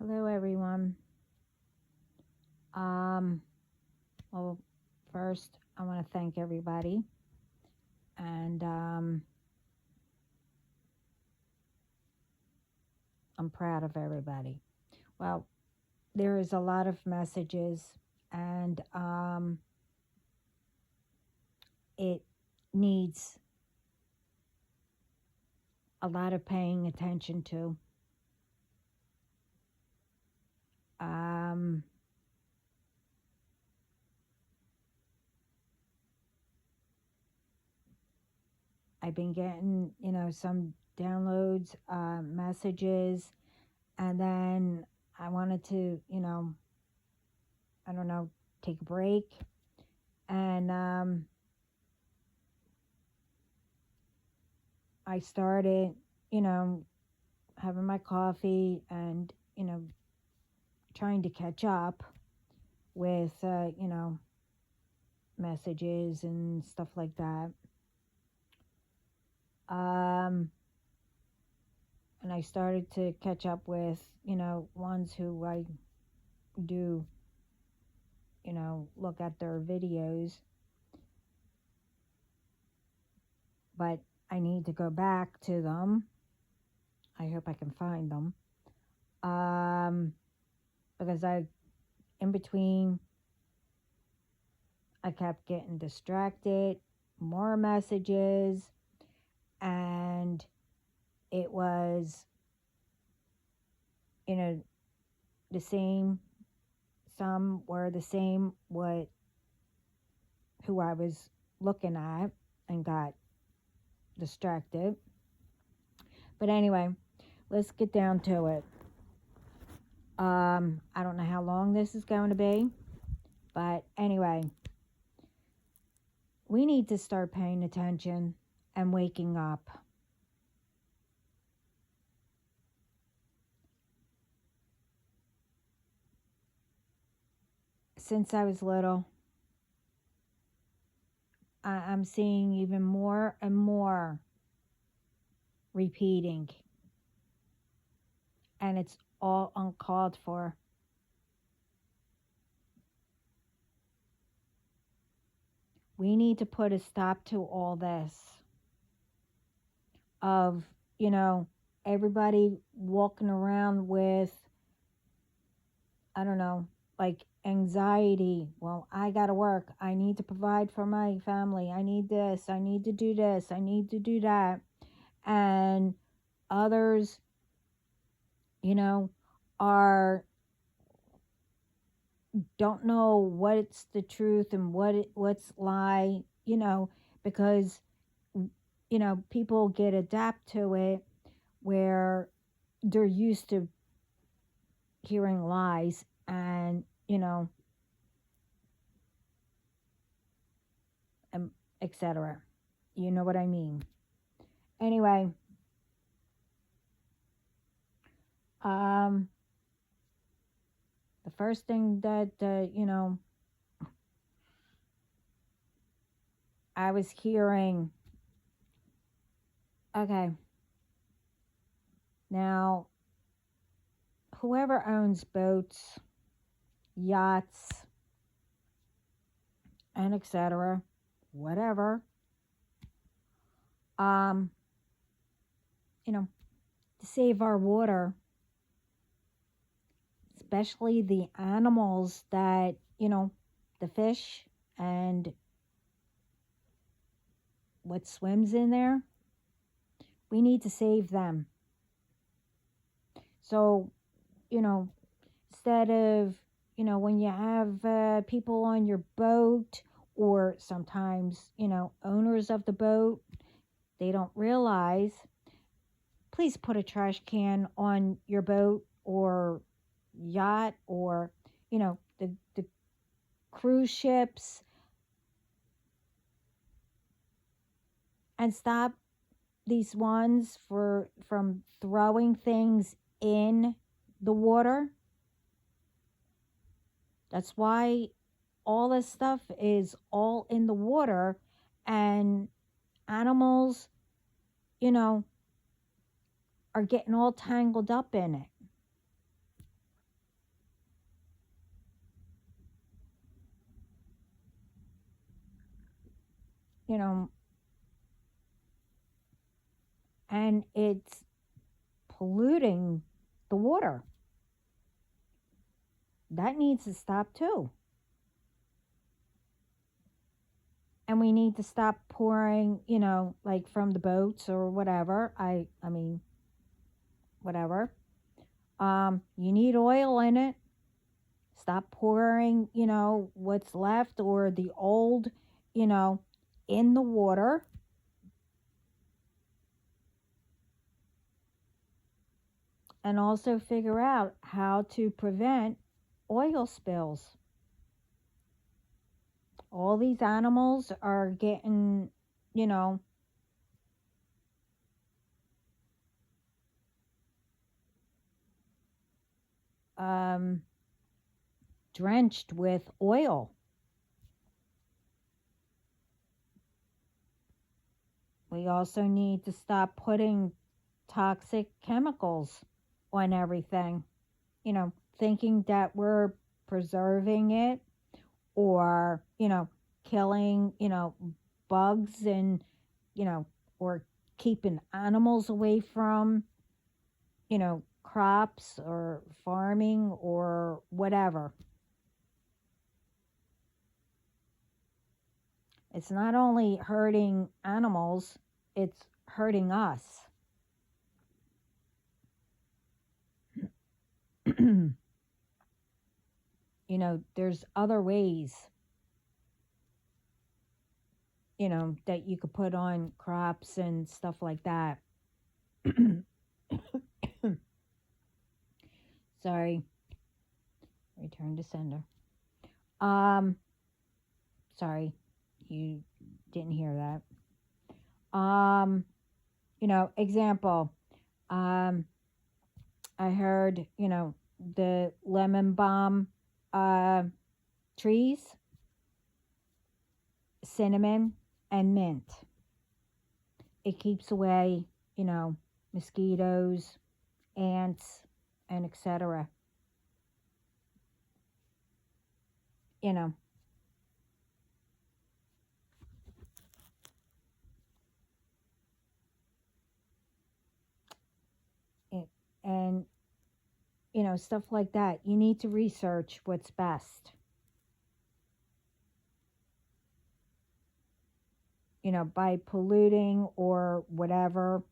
Hello, everyone. Um, well, first, I want to thank everybody, and I'm proud of everybody. Well, there is a lot of messages, and it needs a lot of paying attention to. Um, I've been getting, some downloads, messages, and then I wanted to, I don't know, take a break, and I started, you know, having my coffee and, trying to catch up with, messages and stuff like that. Um, and I started to catch up with, ones who I do, look at their videos, but I need to go back to them. I hope I can find them. Um, because in between, I kept getting distracted, more messages, and it was, you know, the same. Some were the same what who I was looking at and got distracted. But anyway, let's get down to it. I don't know how long this is going to be, but anyway, we need to start paying attention and waking up. Since I was little, I'm seeing even more and more repeating, and it's all uncalled for. We need to put a stop to all this of, you know, everybody walking around with, I don't know, like anxiety. Well, I got to work. I need to provide for my family. I need this. I need to do this. I need to do that. And others, you know, are don't know what's the truth and what's lie, because people get adapt to it where they're used to hearing lies and um, etc. You know what I mean? Anyway, um, the first thing that I was hearing. Okay, now whoever owns boats, yachts, and etc., whatever, um, to save our water, especially the animals that, the fish and what swims in there, we need to save them. So, you know, instead of, when you have people on your boat, or sometimes, owners of the boat, they don't realize, please put a trash can on your boat or yacht, or, the cruise ships, and stop these ones from throwing things in the water. That's why all this stuff is all in the water, and animals, you know, are getting all tangled up in it. you know, and it's polluting the water. That needs to stop too. And we need to stop pouring, like from the boats or whatever. I mean, whatever. You need oil in it. Stop pouring, what's left or the old, you know, in the water. And also figure out how to prevent oil spills. All these animals are getting, you know, um, drenched with oil. We also need to stop putting toxic chemicals on everything, thinking that we're preserving it or, killing, bugs and, or keeping animals away from, crops or farming or whatever. It's not only hurting animals, it's hurting us. There's other ways, that you could put on crops and stuff like that. Sorry. Return to sender. Um, sorry, you didn't hear that. Example. Um, I heard, the lemon balm trees, cinnamon, and mint. It keeps away, mosquitoes, ants, and etc. You know, it, and stuff like that. You need to research what's best. By polluting or whatever,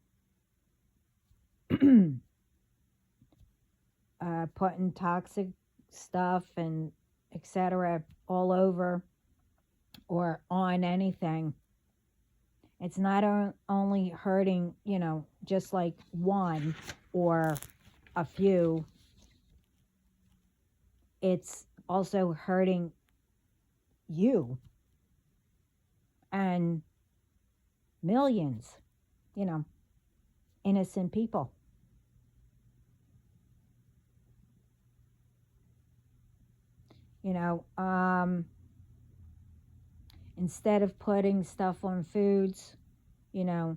putting toxic stuff and etc. all over or on anything. It's not only hurting, just like one or a few. It's also hurting you and millions, innocent people. You know, instead of putting stuff on foods, you know,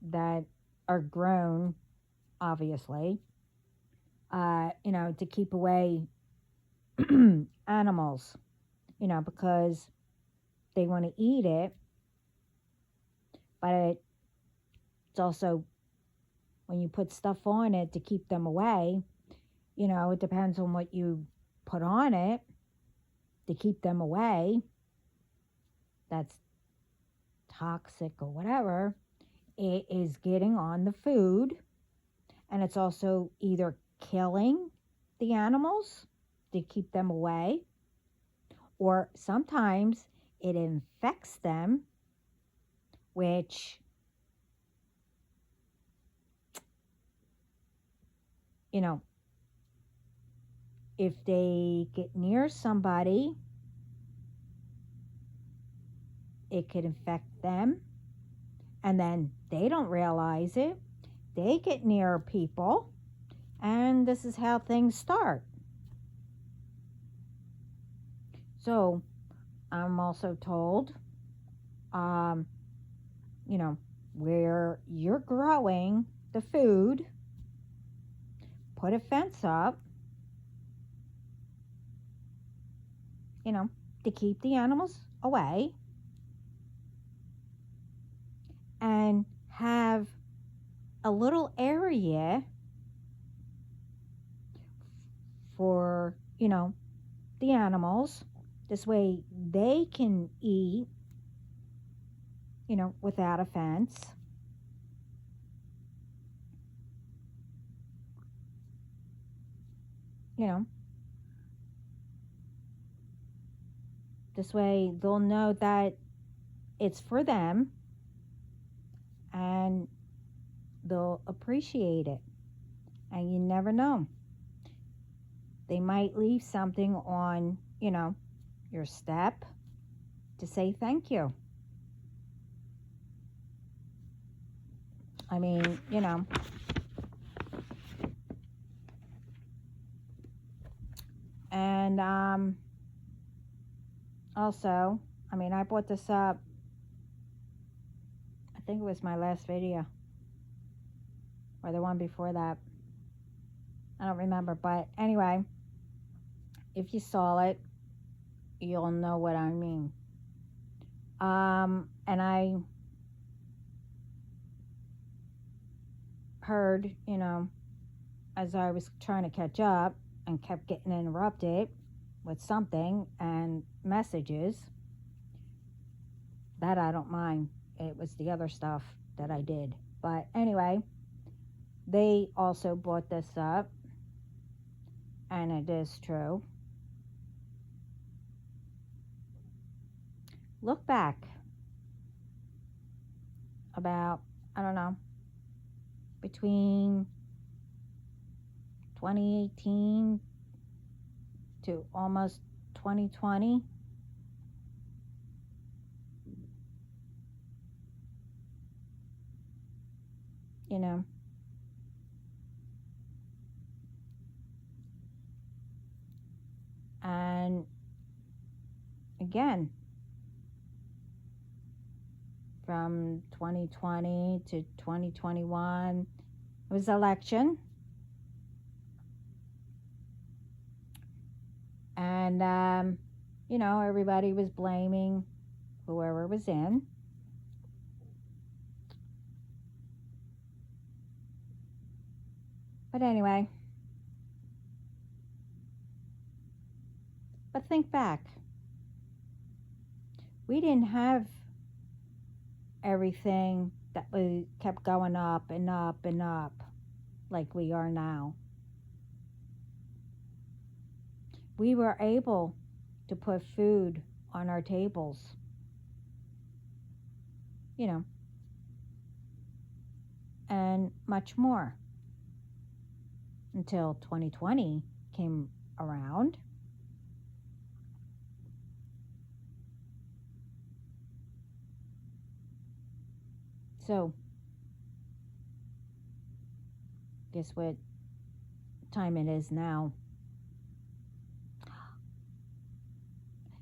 that are grown, obviously, to keep away animals, because they want to eat it, but it's also when you put stuff on it to keep them away, it depends on what you put on it to keep them away. That's toxic or whatever. It is getting on the food, and it's also either killing the animals to keep them away, or sometimes it infects them, which, if they get near somebody, it could infect them, and then they don't realize it. They get near people, and this is how things start. So I'm also told, um, where you're growing the food, put a fence up, to keep the animals away. a little area for, the animals. This way they can eat, without a fence. You know, this way they'll know that it's for them and they'll appreciate it. And you never know. They might leave something on, your step to say thank you. I mean, and also, I mean, I brought this up, I think it was my last video or the one before that. I don't remember, but anyway, if you saw it, you'll know what I mean. And I heard, as I was trying to catch up and kept getting interrupted with something and messages, that I don't mind. It was the other stuff that I did. But anyway, they also brought this up, and it is true. Look back about, I don't know, between 2018 to almost 2020. And again, from 2020 to 2021, it was election. And, everybody was blaming whoever was in. But anyway, but think back. We didn't have everything that we kept going up and up and up like we are now. We were able to put food on our tables, and much more until 2020 came around. So, guess what time it is now?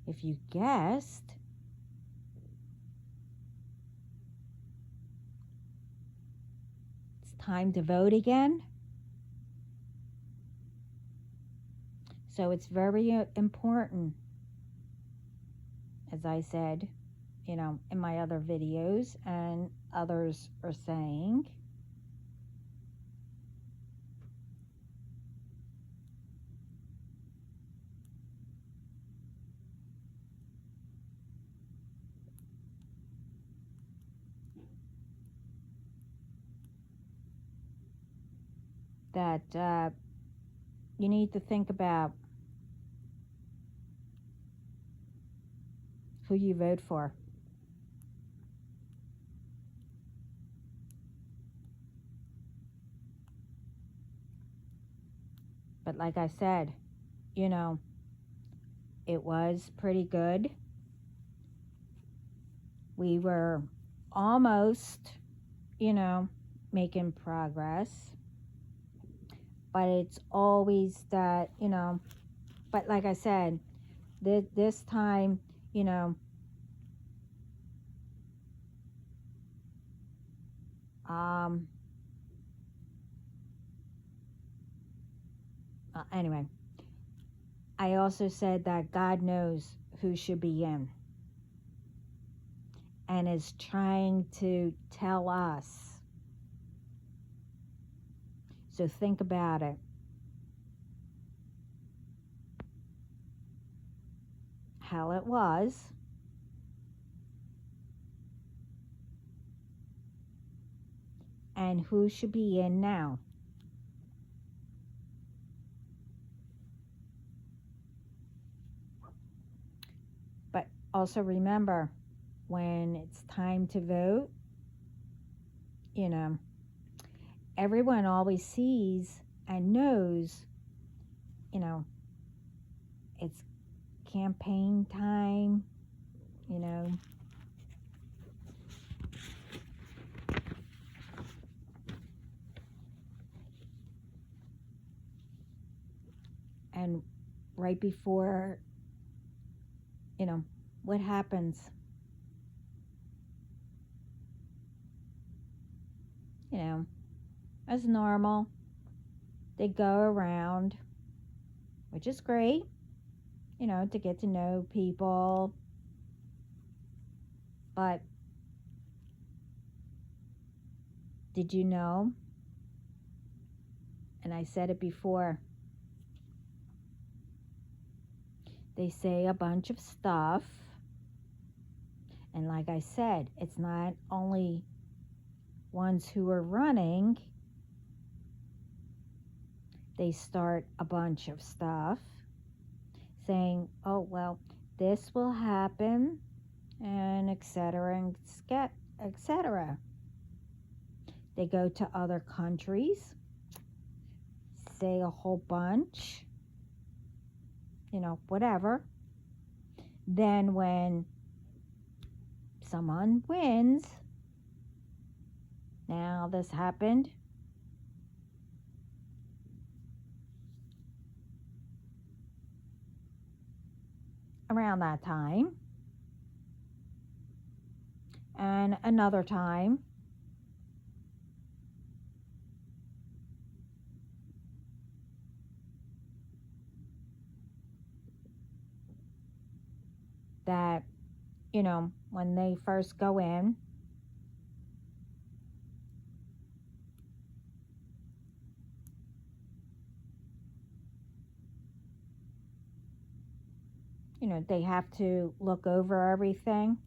If you guessed, it's time to vote again. So it's very important, as I said, in my other videos, and others are saying, that you need to think about who you vote for. But like I said, it was pretty good. We were almost, making progress. But it's always that, but like I said, this time, anyway, I also said that God knows who should be in and is trying to tell us So think about it. How it was, and who should be in now. But also remember, when it's time to vote, you know, everyone always sees and knows, you know, it's campaign time, you know. And right before, you know, what happens? You know, as normal, they go around, which is great, you know, to get to know people. But did you know? And I said it before, they say a bunch of stuff. And like I said, it's not only ones who are running, they start a bunch of stuff saying, oh, well, this will happen, and etc. and etc. They go to other countries, say a whole bunch, you know, whatever. Then when someone wins, now this happened around that time, and another time that, you know, when they first go in, you know, they have to look over everything.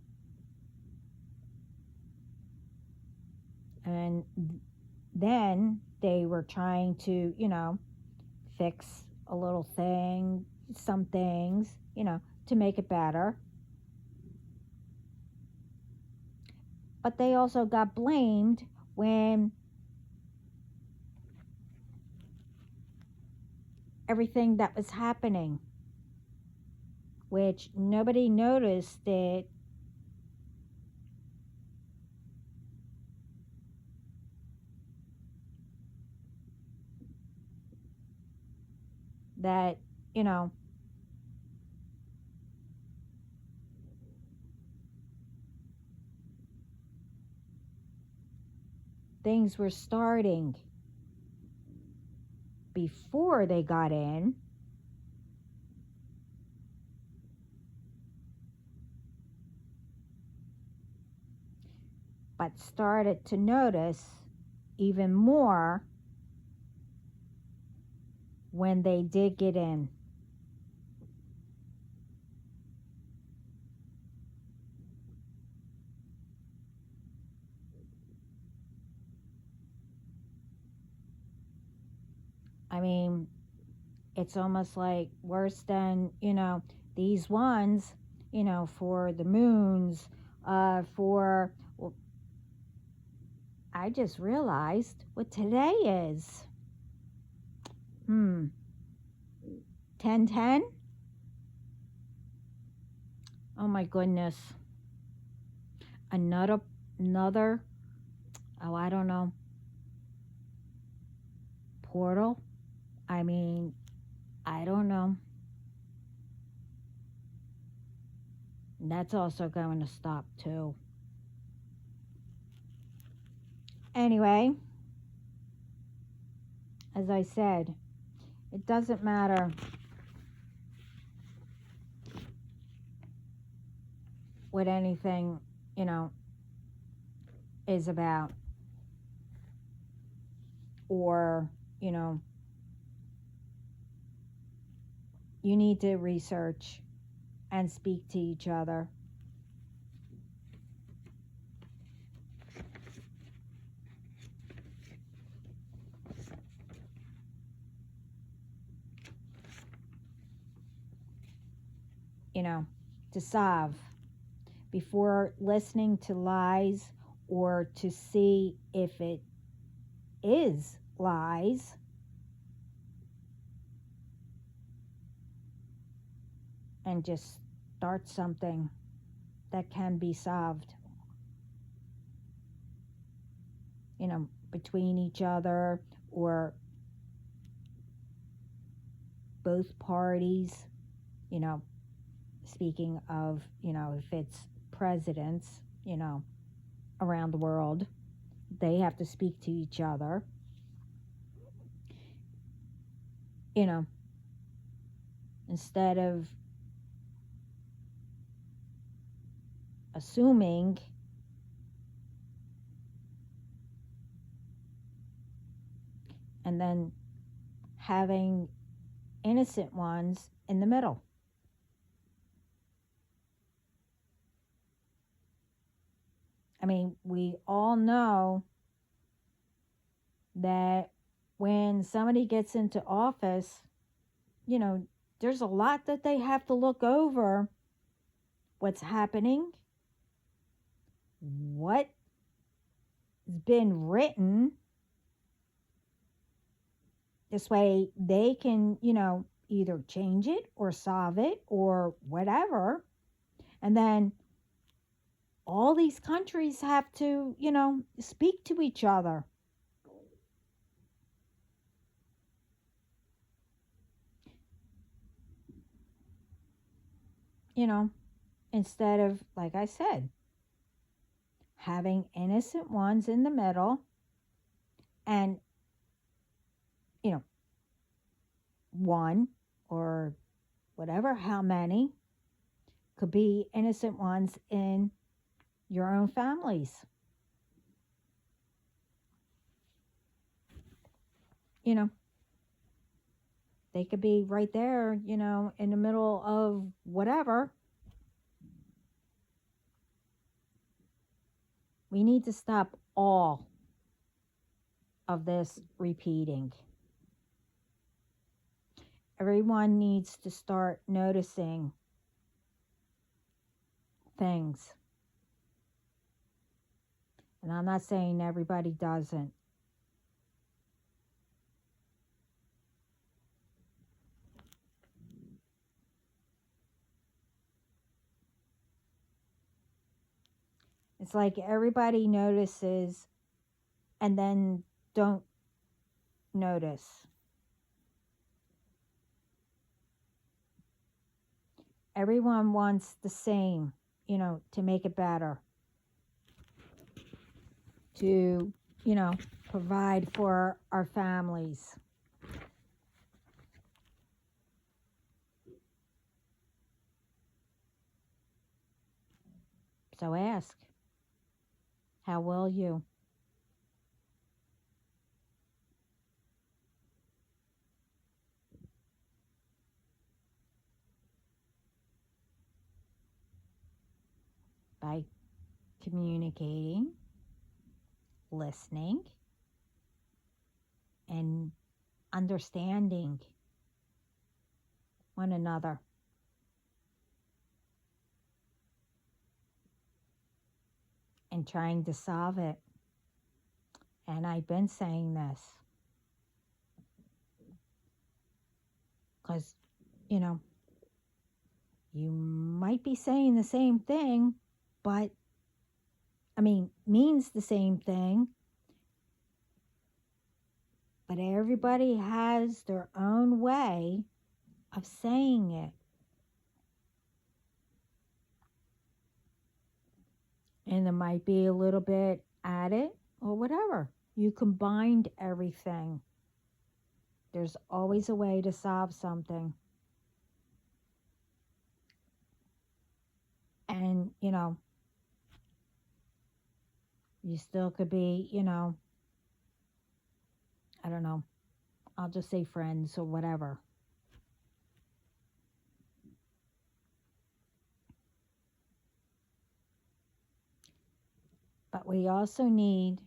And then they were trying to, you know, fix a little thing, some things, you know, to make it better. But they also got blamed when everything that was happening, which nobody noticed it, that, you know, things were starting before they got in. But started to notice even more when they did get in. I mean, it's almost like worse than, you know, these ones, you know, for the moons, for, well, I just realized what today is. 10/10. Oh my goodness. Another, oh, I don't know, portal. I mean, I don't know. That's also going to stop too. Anyway, as I said, it doesn't matter what anything, you know, is about, or you know, you need to research and speak to each other. You know, to solve before listening to lies or to see if it is lies. And just start something that can be solved, between each other or both parties. You know, speaking of, if it's presidents, around the world, they have to speak to each other, you know, instead of assuming and then having innocent ones in the middle. I mean, we all know that when somebody gets into office, there's a lot that they have to look over what's happening, what's been written. This way they can, either change it or solve it or whatever. And then all these countries have to, speak to each other. Instead of, like I said, having innocent ones in the middle and, one or whatever, how many could be innocent ones in your own families. They could be right there, in the middle of whatever. We need to stop all of this repeating. Everyone needs to start noticing things. And I'm not saying everybody doesn't. It's like everybody notices and then don't notice. Everyone wants the same, to make it better, to, provide for our families. So ask, how will you? By communicating, listening, and understanding one another. And trying to solve it. And I've been saying this because, you might be saying the same thing, but means the same thing, but everybody has their own way of saying it. And there might be a little bit added or whatever. You combined everything. There's always a way to solve something. And, you still could be, I don't know, I'll just say friends or whatever. But we also need,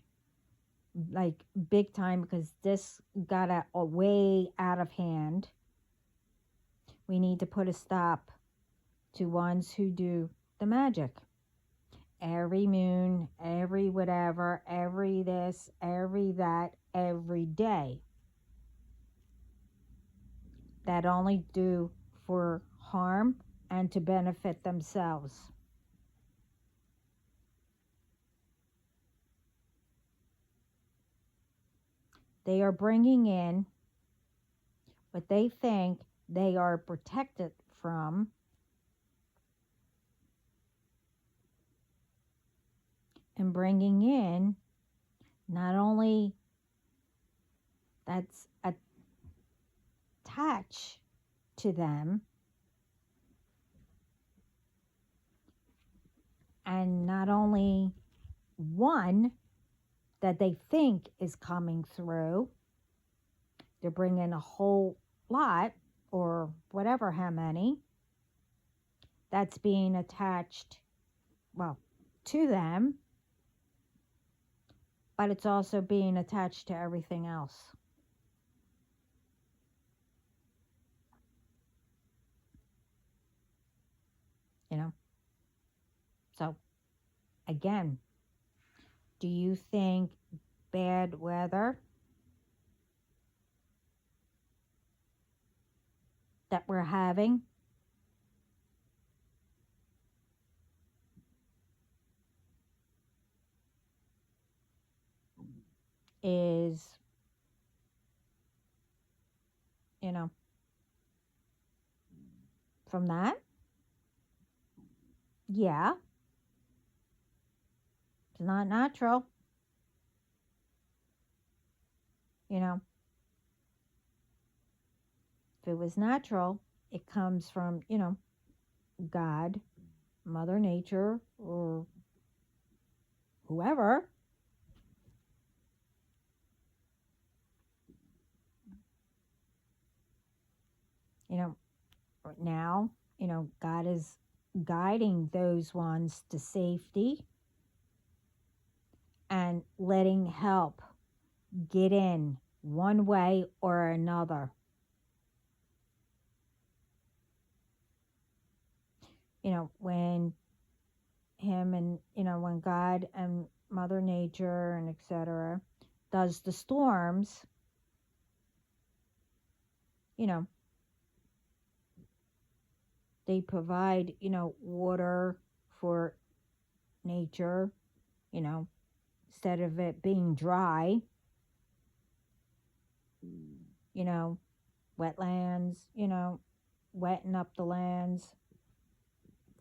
like, big time, because this got way out of hand. We need to put a stop to ones who do the magic. Every moon, every whatever, every this, every that, every day. That only do for harm and to benefit themselves. They are bringing in what they think they are protected from, and bringing in not only that's attached to them, and not only one that they think is coming through, they're bringing a whole lot, or whatever, how many, that's being attached, well, to them, but it's also being attached to everything else. You know? So, again, do you think bad weather that we're having is, you know, from that? Yeah, it's not natural. You know, if it was natural, it comes from, God, Mother Nature, or whoever. You know, right now, God is guiding those ones to safety and letting help get in one way or another. When when God and Mother Nature and etc. does the storms, you know, they provide, water for nature, instead of it being dry, you know, wetlands, wetting up the lands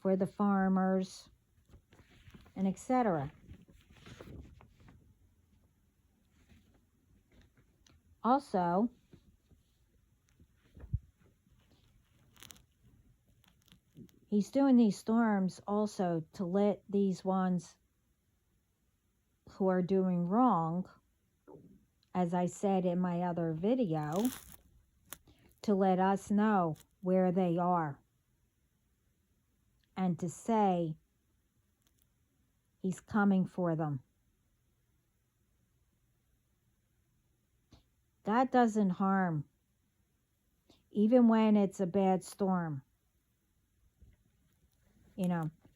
for the farmers and etc. Also, he's doing these storms also to let these ones who are doing wrong, as I said in my other video, to let us know where they are and to say he's coming for them. God doesn't harm, even when it's a bad storm,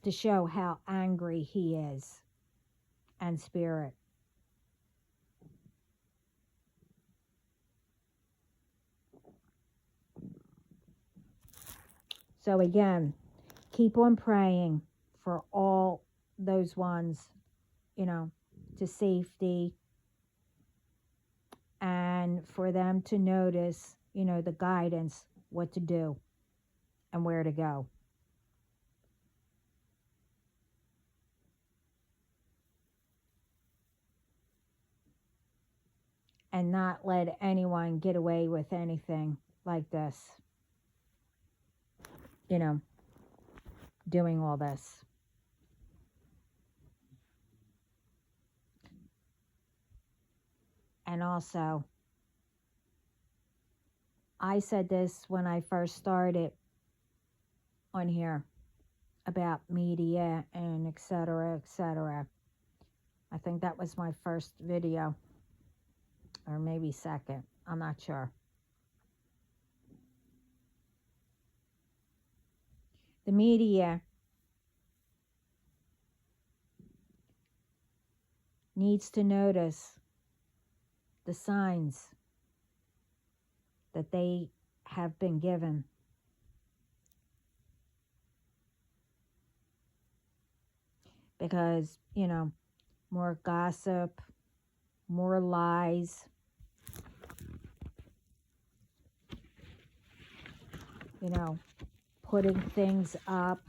to show how angry he is and spirit. So again, keep on praying for all those ones, to safety, and for them to notice, the guidance, what to do and where to go. And not let anyone get away with anything like this, doing all this. And also, I said this when I first started on here about media and etc. etc. I think that was my first video, or maybe second. I'm not sure. The media needs to notice the signs that they have been given. Because, more gossip, more lies, putting things up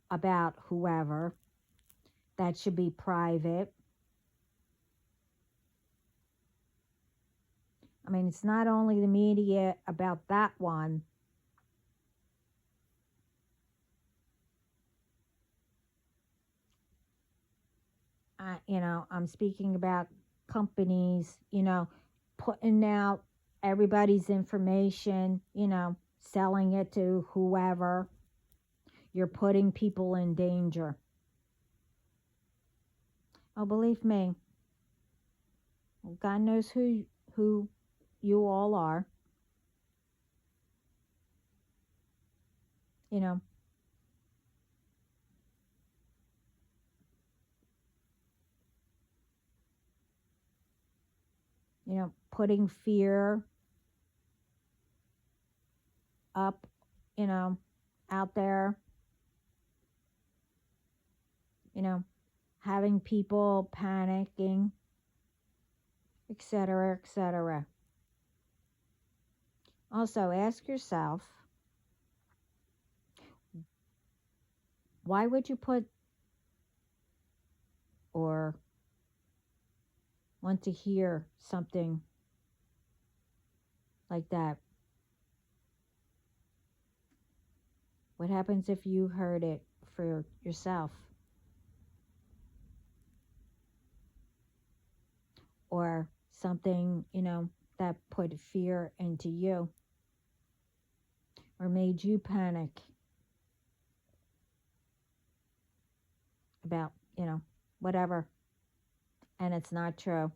about whoever that should be private. I mean, it's not only the media about that one. I'm speaking about companies, putting out everybody's information, selling it to whoever. You're putting people in danger. Oh, believe me, God knows who you all are. You know, putting fear up, out there, having people panicking, etc., etc. Also, ask yourself, why would you put or want to hear something like that? What happens if you heard it for yourself? Or something, that put fear into you or made you panic about, whatever, and it's not true.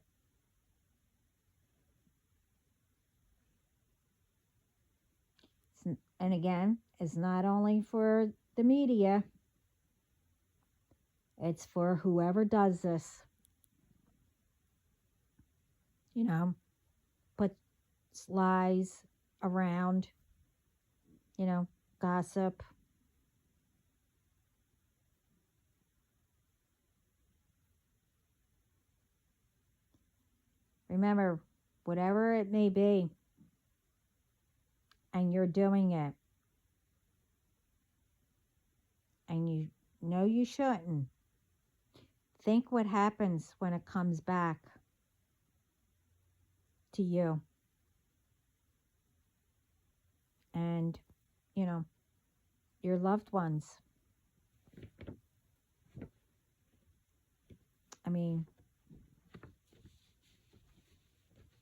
And again, it's not only for the media, it's for whoever does this. Puts lies around, gossip. Remember, whatever it may be, and you're doing it, and you know you shouldn't, think what happens when it comes back to you. And, your loved ones. I mean,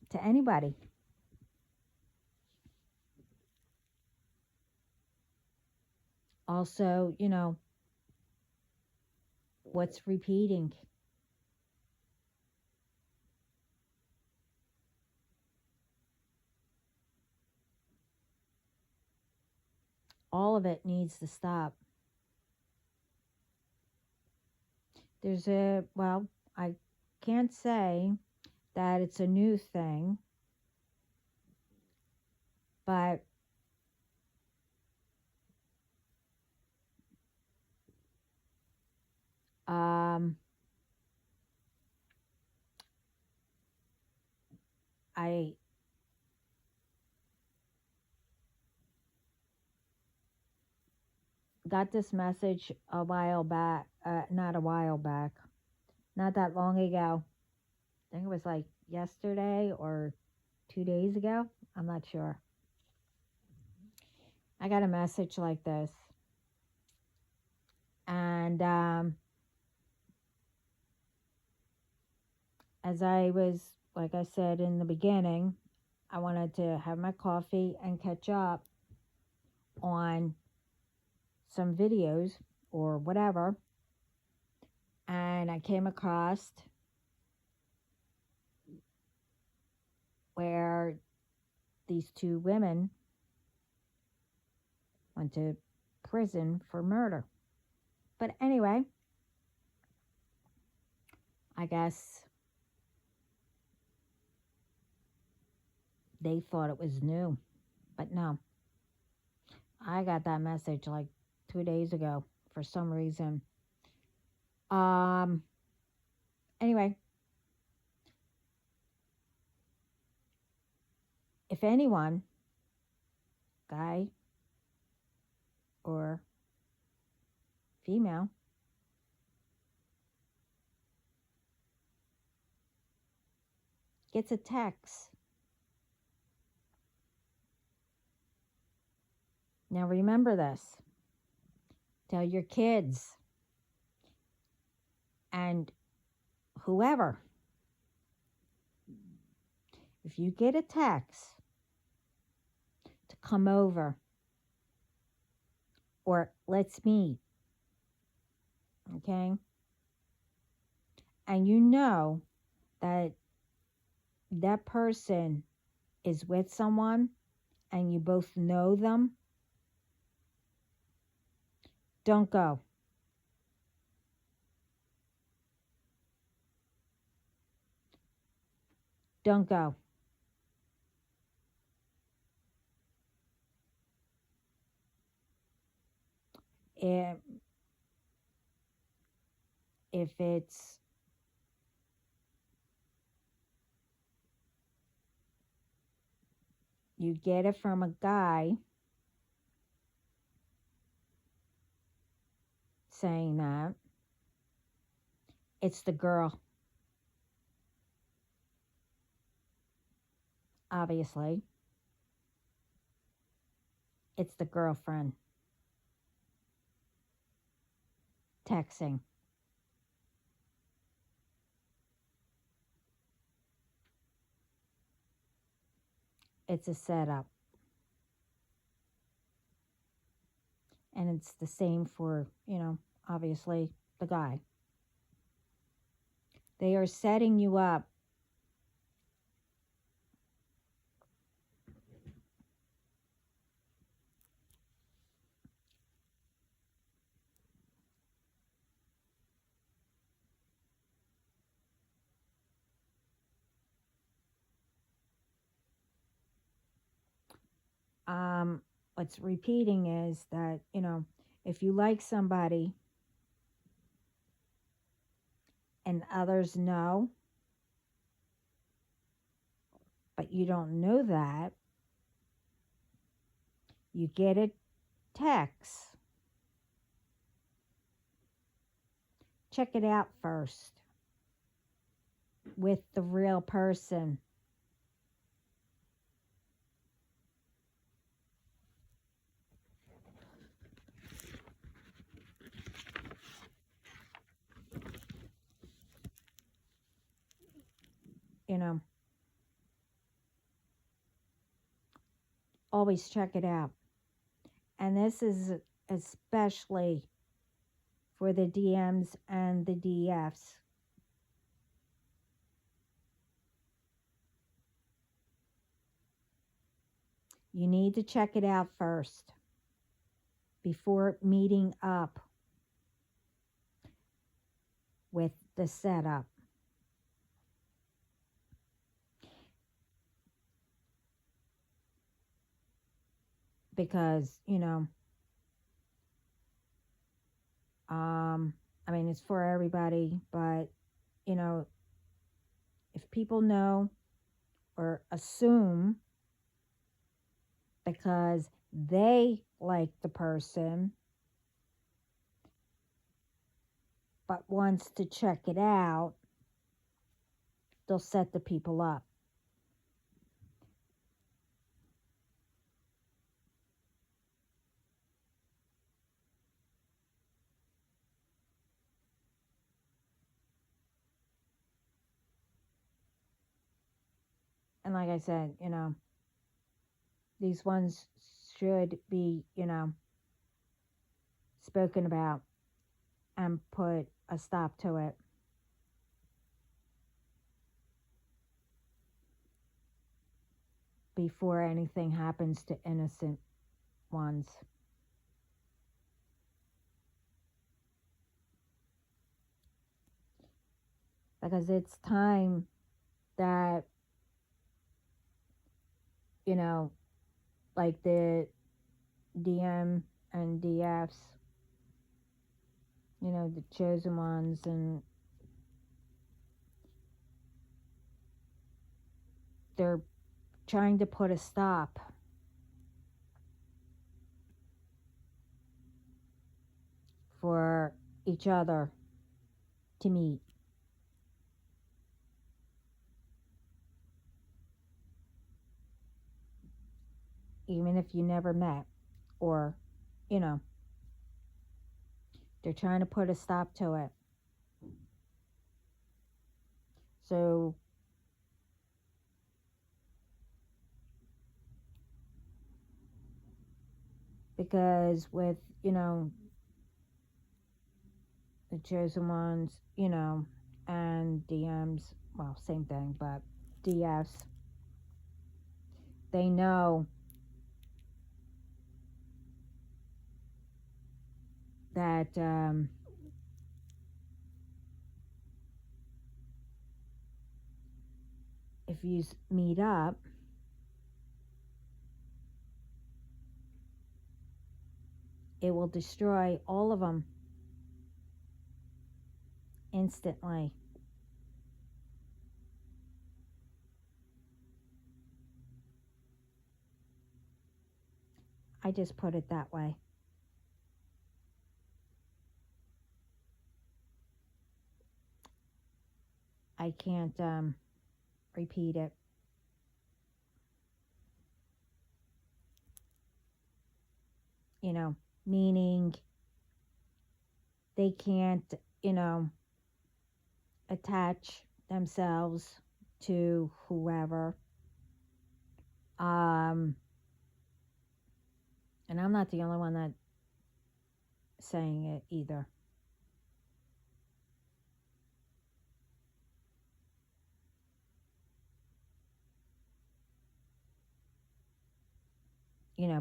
to anybody. Also, what's repeating. All of it needs to stop. I can't say that it's a new thing, but I got this message a while back, not a while back, not that long ago. I think it was like yesterday or 2 days ago. I'm not sure. I got a message like this. And as I was, like I said in the beginning, I wanted to have my coffee and catch up on some videos or whatever. And I came across where these two women went to prison for murder. But anyway, I guess they thought it was new. But no, I got that message like 2 days ago for some reason. Um, anyway, if anyone, guy or female, gets a text. Now remember this. Tell your kids and whoever. If you get a text to come over or let's meet, okay? And you know that that person is with someone and you both know them, don't go. Don't go. If, if it's you get it from a guy saying that, it's the girl. Obviously, it's the girlfriend texting. It's a setup. And it's the same for, obviously the guy. They are setting you up. What's repeating is that, if you like somebody and others know, but you don't know that, you get a text. Check it out first with the real person. Always check it out. And this is especially for the DMs and the DFs. You need to check it out first before meeting up with the setup. Because, it's for everybody, but, if people know or assume because they like the person but wants to check it out, they'll set the people up. And like I said, these ones should be, spoken about and put a stop to it. Before anything happens to innocent ones. Because it's time that, you know, like the DM and DFs, the chosen ones, and they're trying to put a stop for each other to meet. Even if you never met, or, you know, they're trying to put a stop to it. So, because with, the chosen ones, and DMs, well, same thing, but DFs, they know that if you meet up, it will destroy all of them instantly. I just put it that way. I can't repeat it. Meaning they can't, attach themselves to whoever. And I'm not the only one that's saying it either.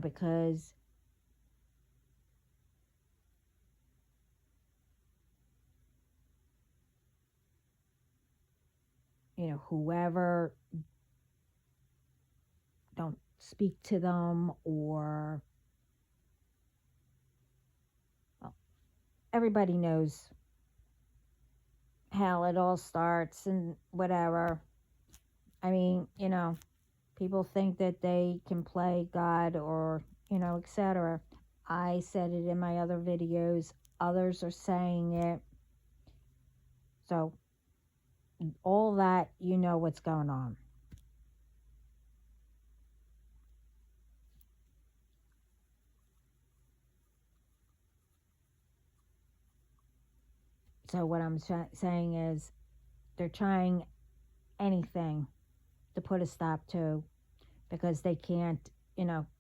Because whoever don't speak to them, or, well, everybody knows how it all starts and whatever. I mean, people think that they can play God, or, etc. I said it in my other videos. Others are saying it. So, all that, what's going on. So, what I'm saying is they're trying anything to put a stop to, because they can't,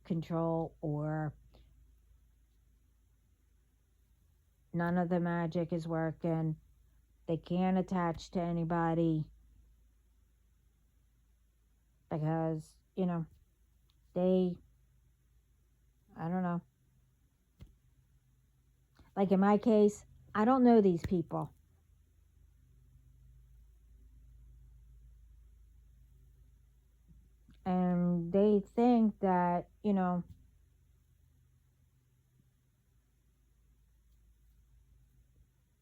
control, or none of the magic is working. They can't attach to anybody because, they, I don't know. Like in my case, I don't know these people. And they think that,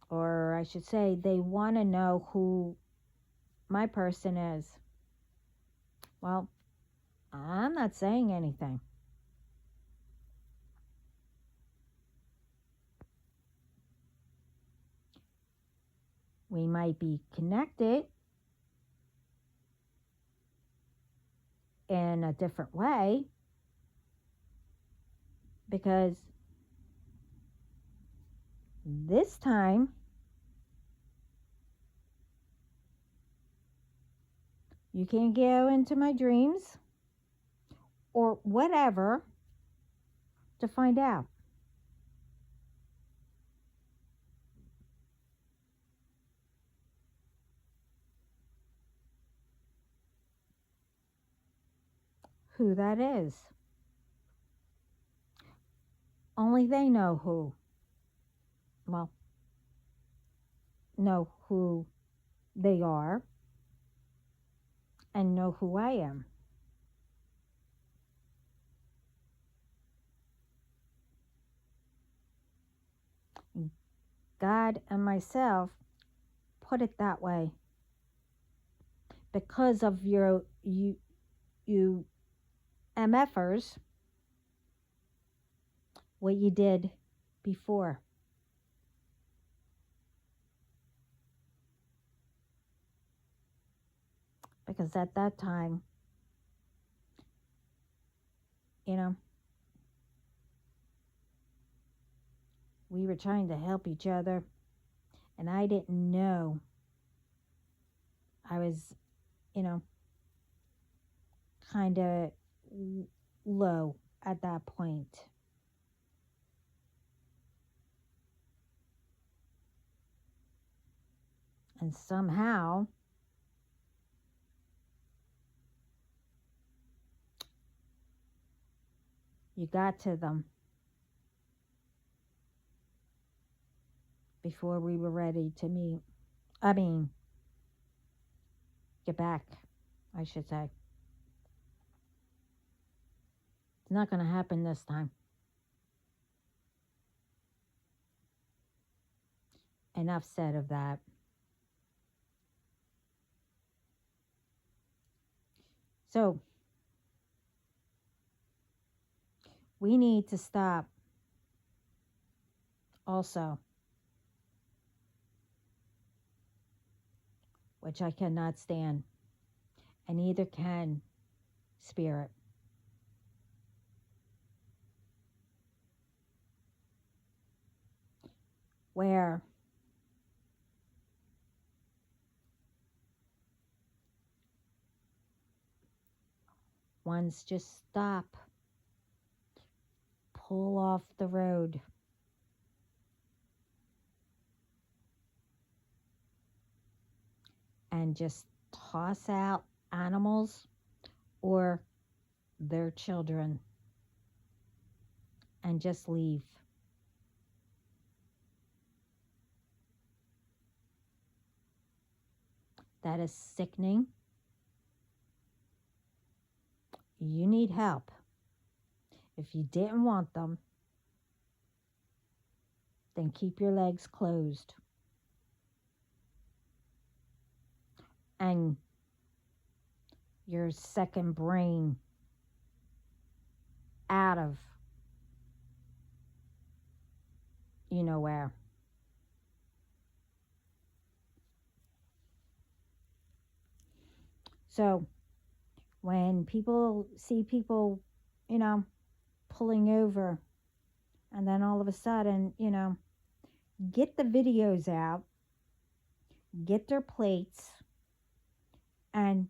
or I should say, they want to know who my person is. Well, I'm not saying anything. We might be connected in a different way, because this time You can go into my dreams or whatever to find out. Who that is. Only they know who. Well, know who they are and know who I am. God and myself put it that way because of you MFers, what you did before. Because at that time, you know, we were trying to help each other, and I didn't know I was, you know, kind of low at that point. And somehow, you got to them before we were ready to meet. I mean, get back, I should say. It's not going to happen this time. Enough said of that. So, we need to stop also, which I cannot stand, and neither can spirit. Where ones just stop, pull off the road, and just toss out animals or their children and just leave. That is sickening. You need help. If you didn't want them, then keep your legs closed. And your second brain out of you know where. So when people see people, you know, pulling over, and then all of a sudden, you know, get the videos out, get their plates, and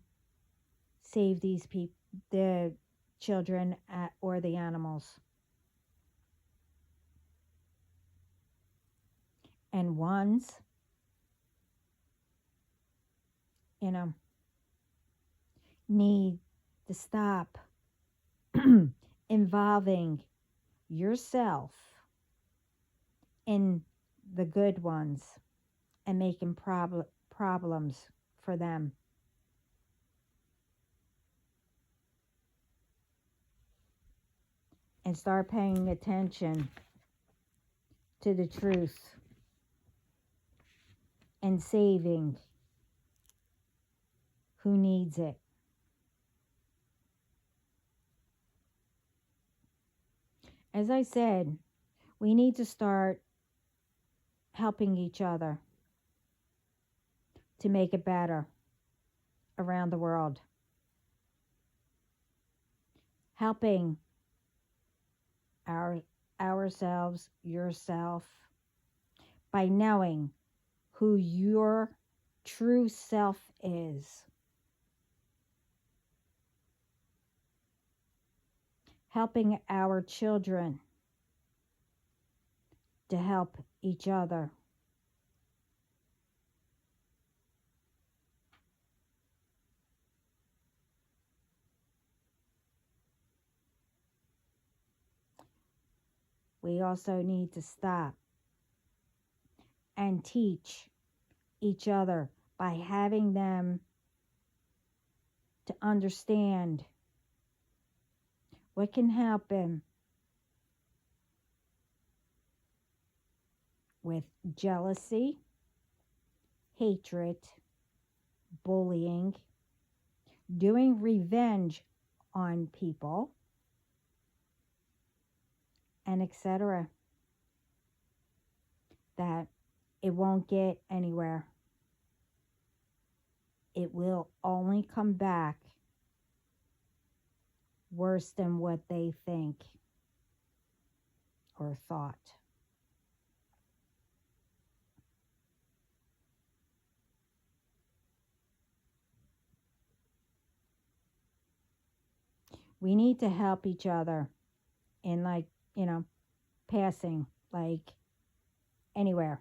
save these people, the children or the animals. And ones, you know, need to stop involving yourself in the good ones and making problems for them. And start paying attention to the truth and saving who needs it. As I said, we need to start helping each other to make it better around the world. Helping ourselves, yourself, by knowing who your true self is. helping our children to help each other. We also need to stop and teach each other by having them to understand what can happen with jealousy, hatred, bullying, doing revenge on people, and etc. That it won't get anywhere. It will only come back worse than what they think or thought. We need to help each other in, like, passing, like anywhere.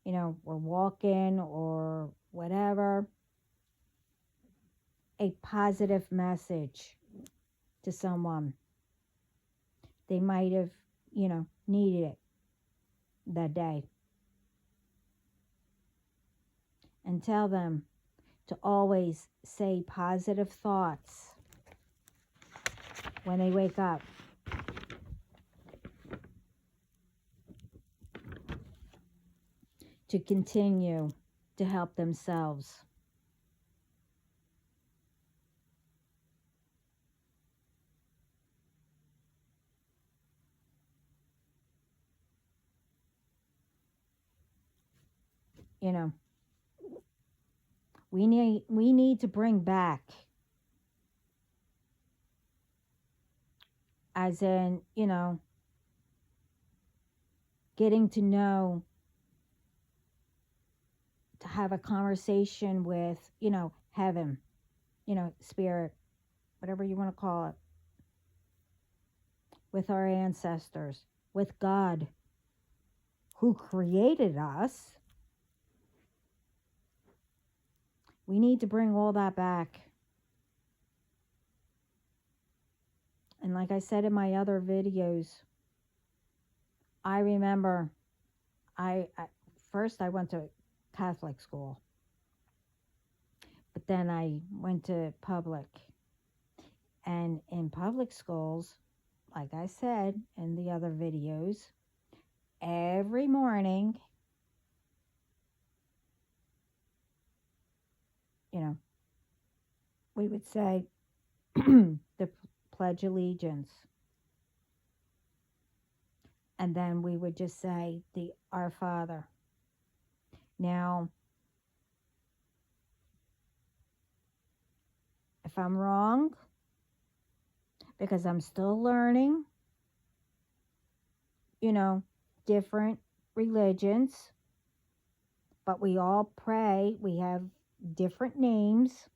We're walking or whatever. A positive message to someone. They might have, needed it that day. And tell them to always say positive thoughts when they wake up. To continue to help themselves. We need to bring back, as in, getting to know, to have a conversation with, heaven, spirit, whatever you want to call it, with our ancestors, with God, who created us. We need to bring all that back. And like I said in my other videos, I remember first I went to Catholic school, but then I went to public. And in public schools, like I said in the other videos, every morning, we would say the Pledge Allegiance. And then we would just say the Our Father. Now, if I'm wrong, because I'm still learning, different religions, but we all pray. We have different names,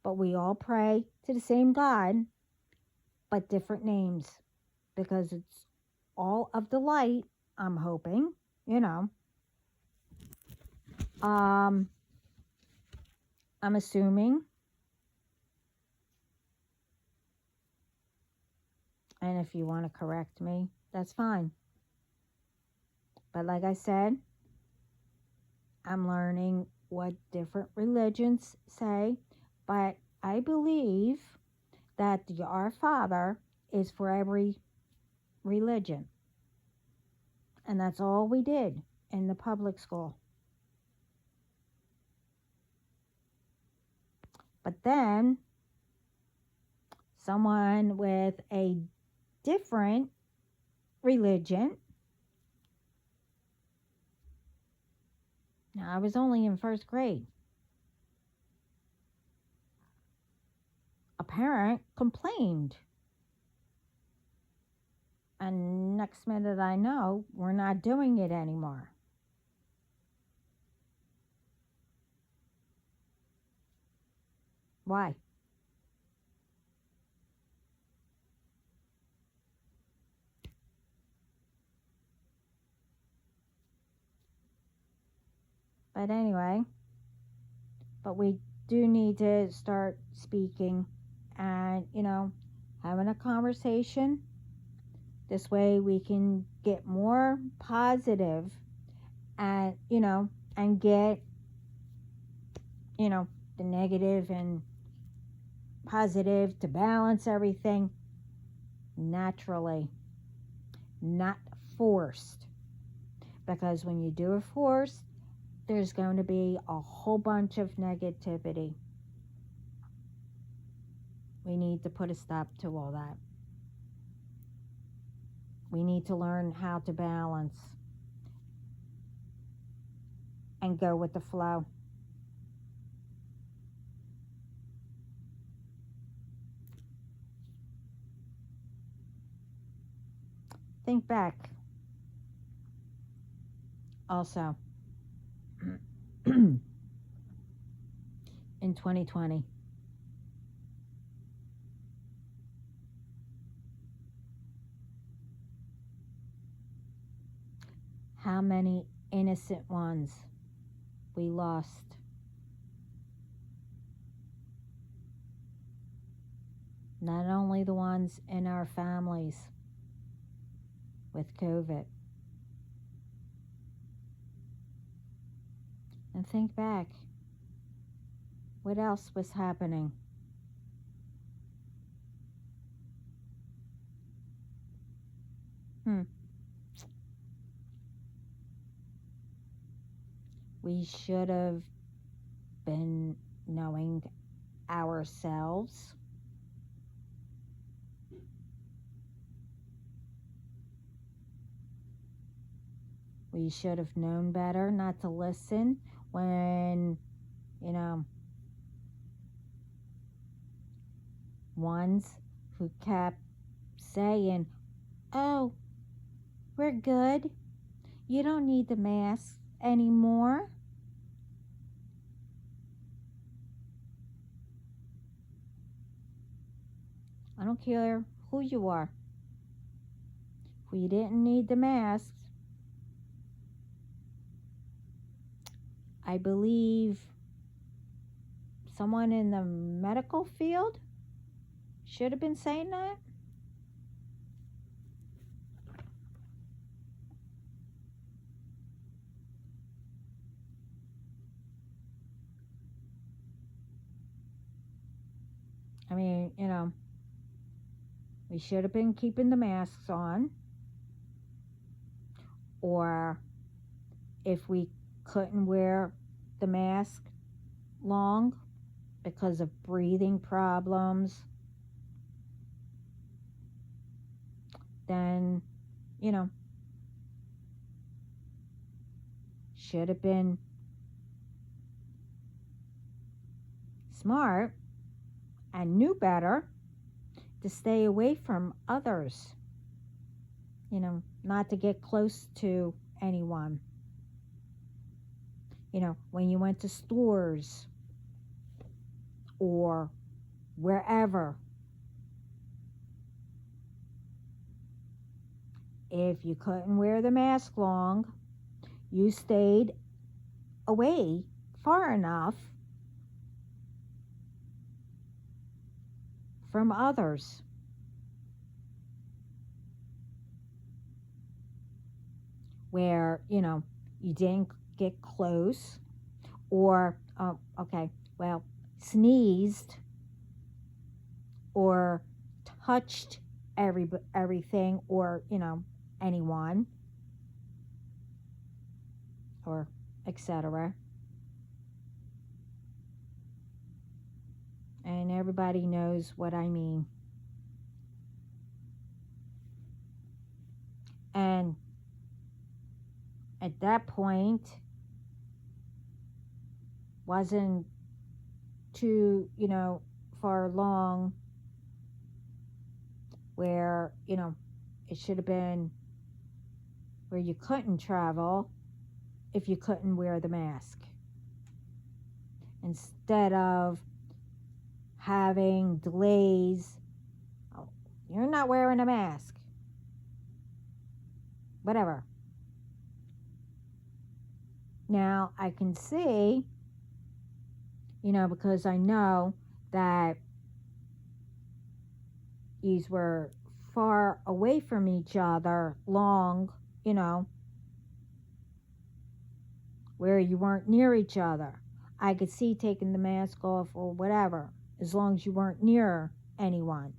but we all pray to the same God, but different names, because it's all of the light, I'm hoping, I'm assuming. And if you want to correct me, that's fine. But like I said, I'm learning what different religions say, but I believe that the Our Father is for every religion. And that's all we did in the public school. But then someone with a different religion, now I was only in first grade, a parent complained. And next minute I know, we're not doing it anymore. Why? But anyway, but we do need to start speaking and, having a conversation. This way we can get more positive and, and get, you know, the negative and positive to balance everything naturally, not forced. Because when you do it forced, there's going to be a whole bunch of negativity. We need to put a stop to all that. We need to learn how to balance and go with the flow. Think back also in 2020. How many innocent ones we lost. Not only the ones in our families with COVID. And think back. What else was happening? We should have been knowing ourselves. We should have known better not to listen when, ones who kept saying, oh, we're good. You don't need the mask anymore. I don't care who you are. If we didn't need the masks, I believe someone in the medical field should have been saying that. I mean, we should have been keeping the masks on. Or if we couldn't wear the mask long because of breathing problems, then, should have been smart and knew better to stay away from others, not to get close to anyone. When you went to stores or wherever, if you couldn't wear the mask long, you stayed away far enough from others. Where, you didn't get close or, sneezed or touched everything or, anyone or etc. And everybody knows what I mean. And at that point, wasn't too, far along where, it should have been where you couldn't travel if you couldn't wear the mask. Instead of having delays, oh, you're not wearing a mask. Whatever. Now I can see, because I know that these were far away from each other long, you know, where you weren't near each other. I could see taking the mask off or whatever, as long as you weren't near anyone.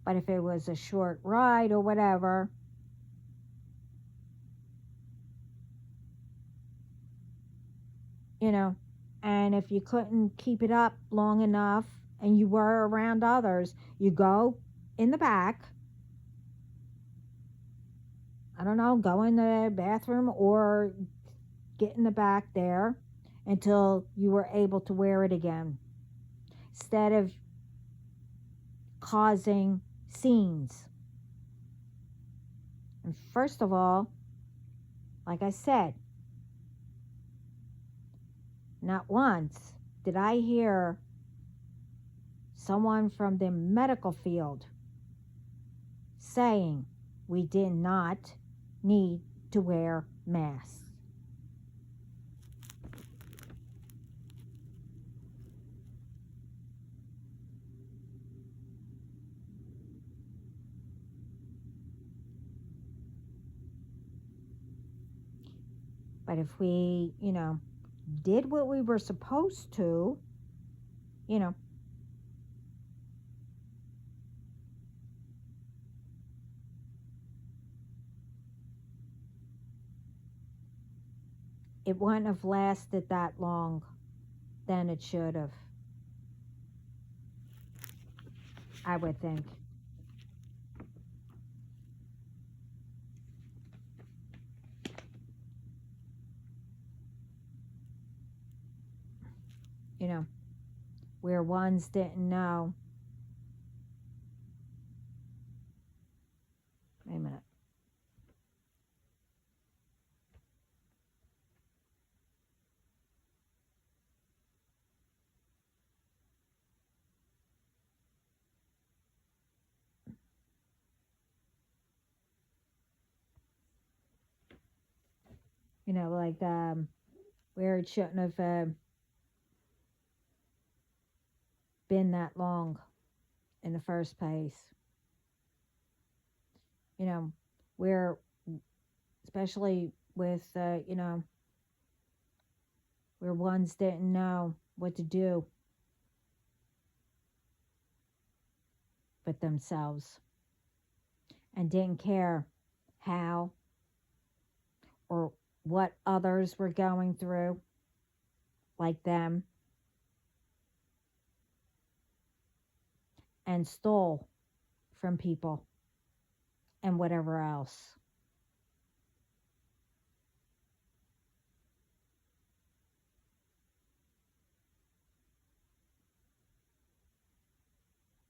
But if it was a short ride or whatever, you know, and if you couldn't keep it up long enough and you were around others, you go in the back, I don't know, go in the bathroom or get in the back there until you were able to wear it again, instead of causing scenes. And first of all, like I said, not once did I hear someone from the medical field saying we did not need to wear masks. But if we, did what we were supposed to, you know, it wouldn't have lasted that long than it should have, I would think. You know, where ones didn't know. Wait a minute. Like where it shouldn't have been that long in the first place. You know, where, especially with, where ones didn't know what to do with themselves and didn't care how or what others were going through, like them, and stole from people and whatever else.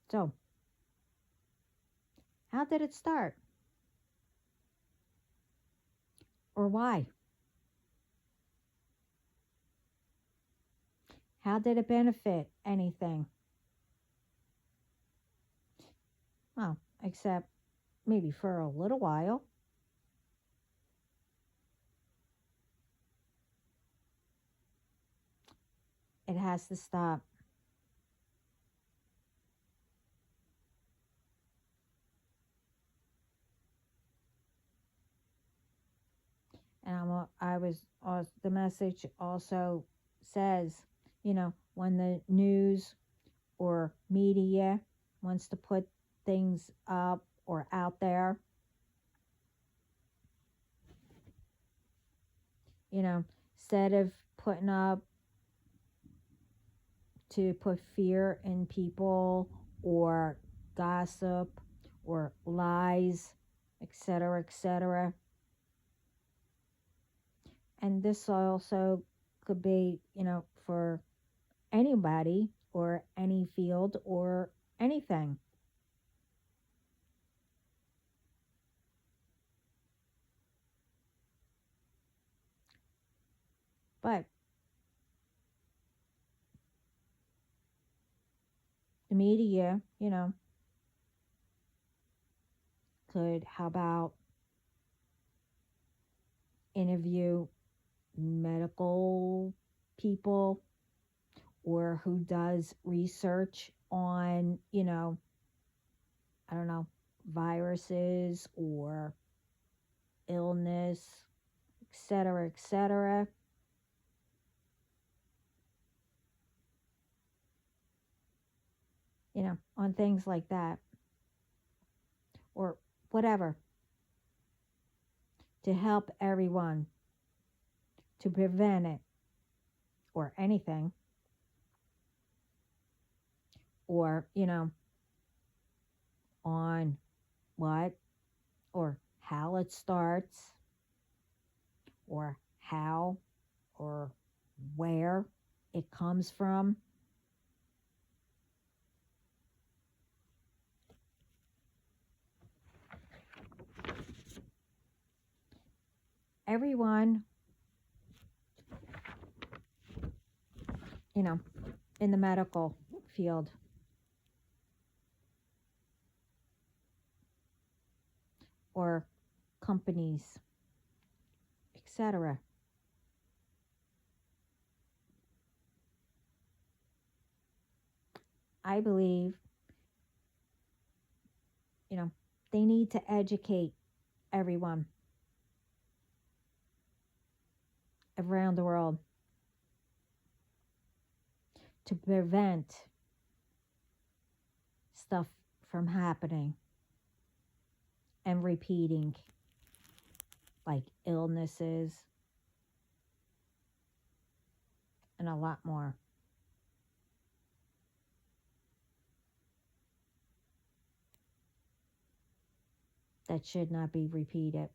So, how did it start? Or why? How did it benefit anything? Well, except maybe for a little while. It has to stop. And the message also says, when the news or media wants to put things up or out there, instead of putting up to put fear in people or gossip or lies, etc., etc. And this also could be, for anybody or any field or anything. But the media, could, how about, interview medical people or who does research on, I don't know, viruses or illness, etc., etc., on things like that or whatever to help everyone to prevent it or anything or, on what or how it starts or how or where it comes from. Everyone, you know, in the medical field or companies, etc. I believe, you know, they need to educate everyone around the world to prevent stuff from happening and repeating, like illnesses and a lot more. That should not be repeated.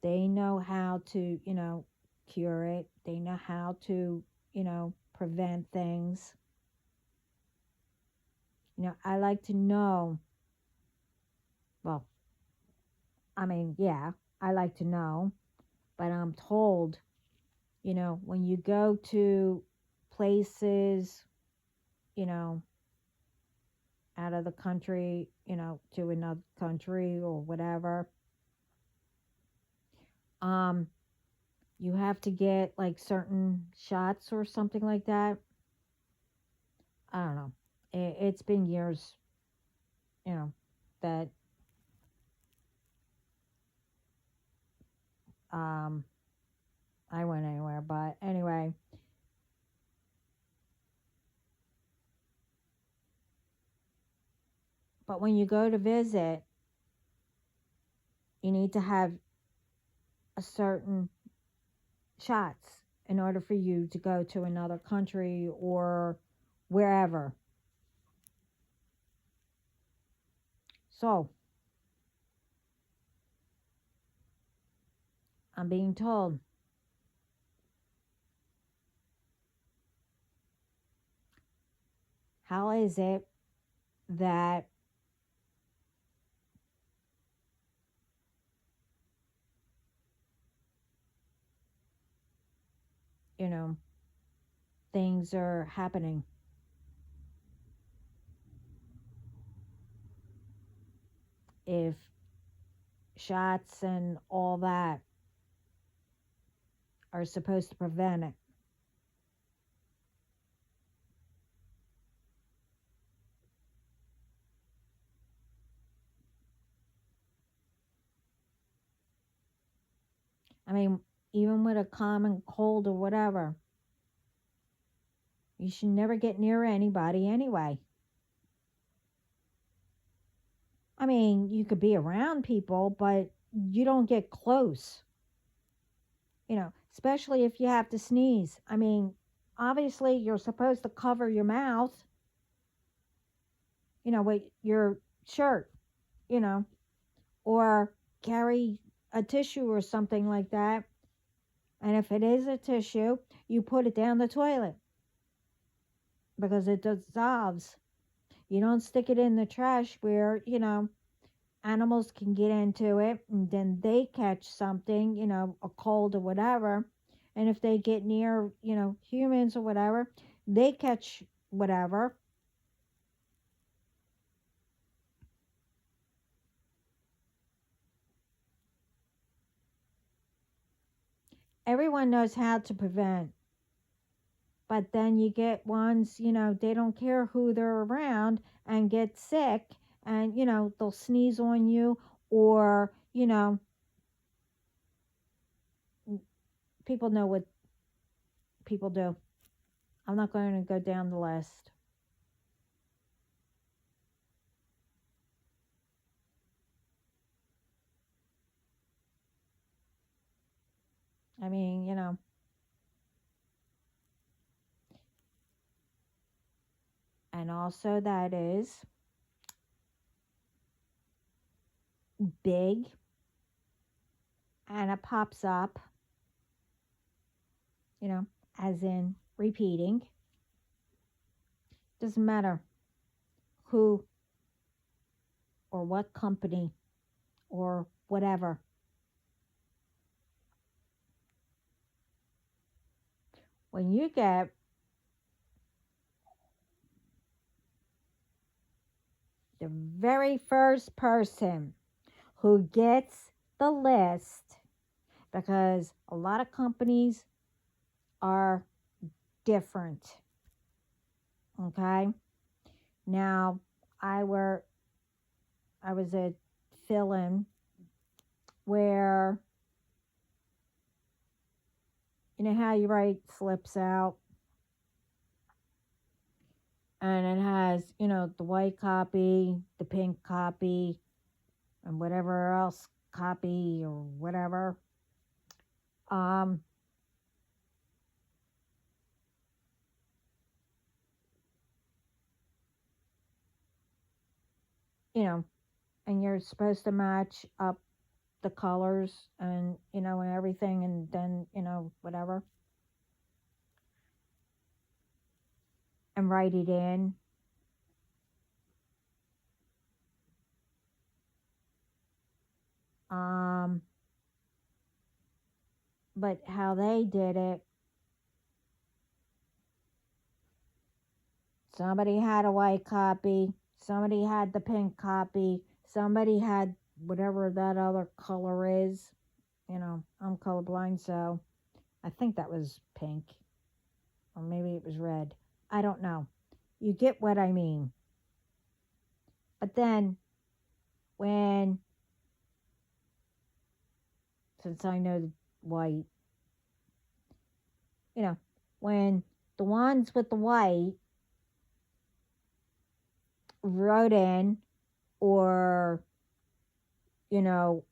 They know how to, cure it. They know how to, prevent things. I like to know, well, I mean, yeah, I like to know, but I'm told, when you go to places, you know, out of the country, to another country or whatever, um, you have to get like certain shots or something like that. I don't know. It's been years, you know, that um I went anywhere, but anyway, but when you go to visit, you need to have a certain shots in order for you to go to another country or wherever. So, I'm being told, how is it that, you know, things are happening? If shots and all that are supposed to prevent it. I mean, even with a common cold or whatever, you should never get near anybody anyway. I mean, you could be around people, but you don't get close, especially if you have to sneeze. I mean, obviously, you're supposed to cover your mouth, with your shirt, you know, or carry a tissue or something like that. And if it is a tissue, you put it down the toilet because it dissolves. You don't stick it in the trash where, animals can get into it and then they catch something, a cold or whatever. And if they get near, humans or whatever, they catch whatever. Everyone knows how to prevent. But then you get ones, they don't care who they're around and get sick and, they'll sneeze on you or, people know what people do. I'm not going to go down the list. I mean, and also that is big and it pops up, as in repeating. Doesn't matter who or what company or whatever. When you get the very first person who gets the list, because a lot of companies are different. Okay. Now, I were I was a fill-in where you know how you write slips out and it has, the white copy, the pink copy, and whatever else copy or whatever. Um, you know, and you're supposed to match up the colors and, and everything and then, whatever. And write it in. Um, but how they did it, somebody had a white copy, somebody had the pink copy, somebody had whatever that other color is. I'm colorblind, so I think that was pink, or maybe it was red. I don't know. You get what I mean. But then, when, since I know the white, you know, when the ones with the white wrote in or, you know,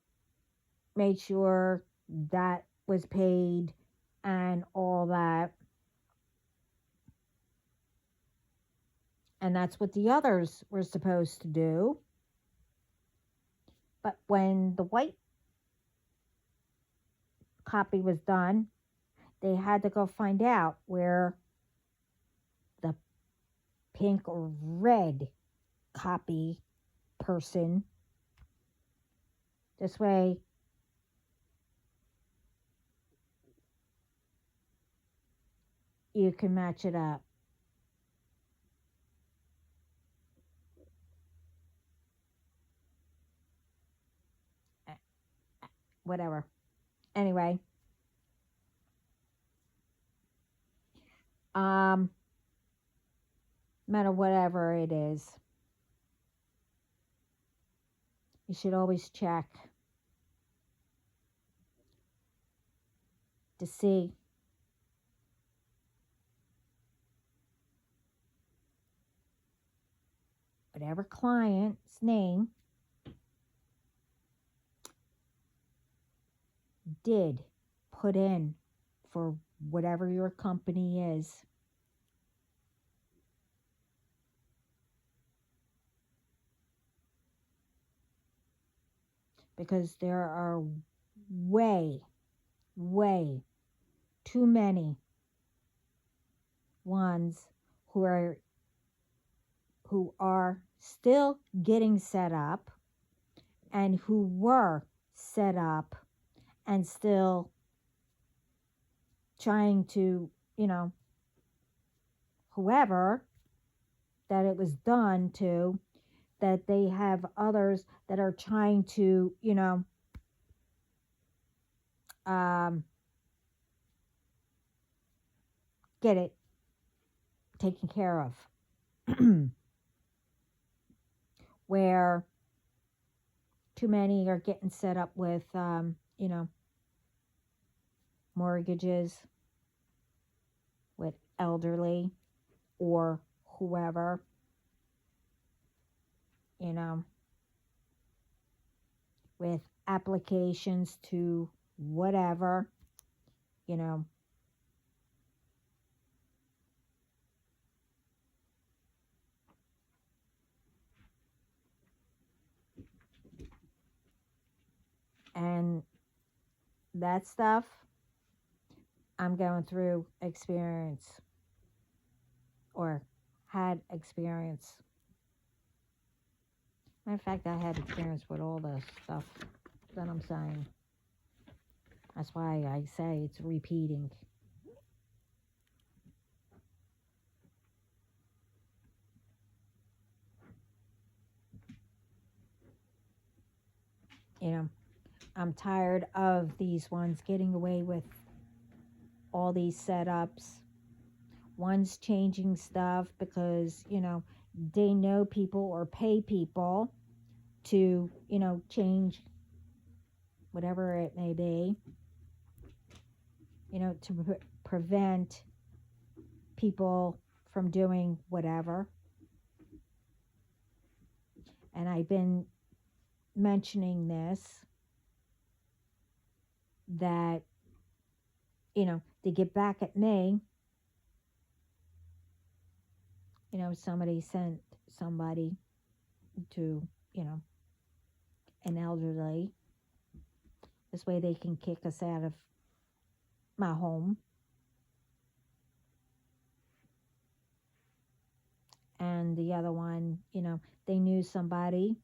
made sure that was paid and all that. And that's what the others were supposed to do. But when the white copy was done, they had to go find out where the pink or red copy person. This way, you can match it up. Whatever. Anyway, no matter whatever it is, you should always check to see whatever client's name did put in for whatever your company is. Because there are way, way too many ones who are still getting set up and who were set up and still trying to, whoever that it was done to, that they have others that are trying to, um, get it taken care of. Where too many are getting set up with, mortgages with elderly or whoever, you know, with applications to whatever, you know, and that stuff I'm going through experience or had experience. Matter of fact, I had experience with all the stuff that I'm saying. That's why I say it's repeating. You know, I'm tired of these ones getting away with all these setups. One's changing stuff because, they know people or pay people to, change whatever it may be, to prevent people from doing whatever. And I've been mentioning this, that, to get back at me, somebody sent somebody to, an elderly. This way they can kick us out of my home. And the other one, they knew somebody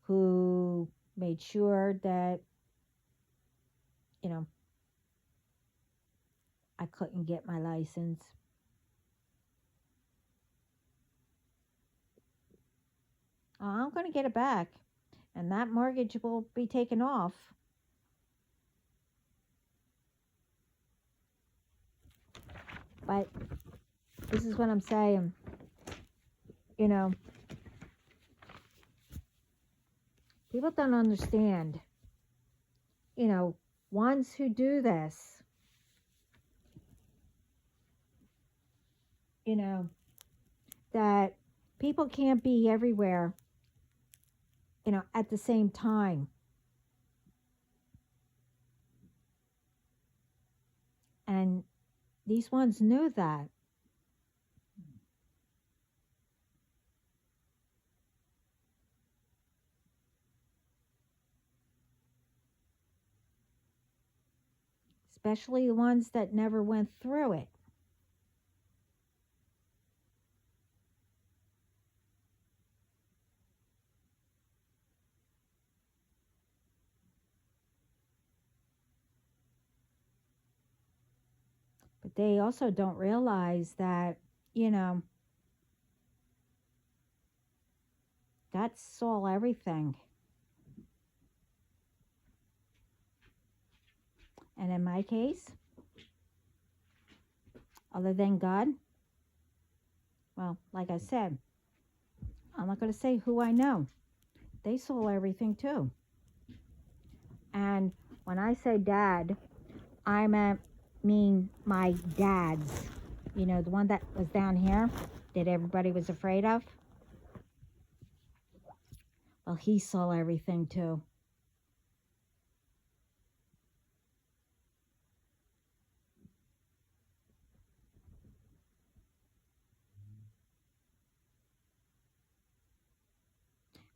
who made sure that, I couldn't get my license. I'm going to get it back, and that mortgage will be taken off. But this is what I'm saying. People don't understand. Ones who do this, that people can't be everywhere, at the same time. And these ones knew that. Especially the ones that never went through it. But they also don't realize that, God saw everything. And in my case, other than God, well, like I said, I'm not going to say who I know. They saw everything too. And when I say dad, I mean my dad's. The one that was down here that everybody was afraid of. Well, he saw everything too.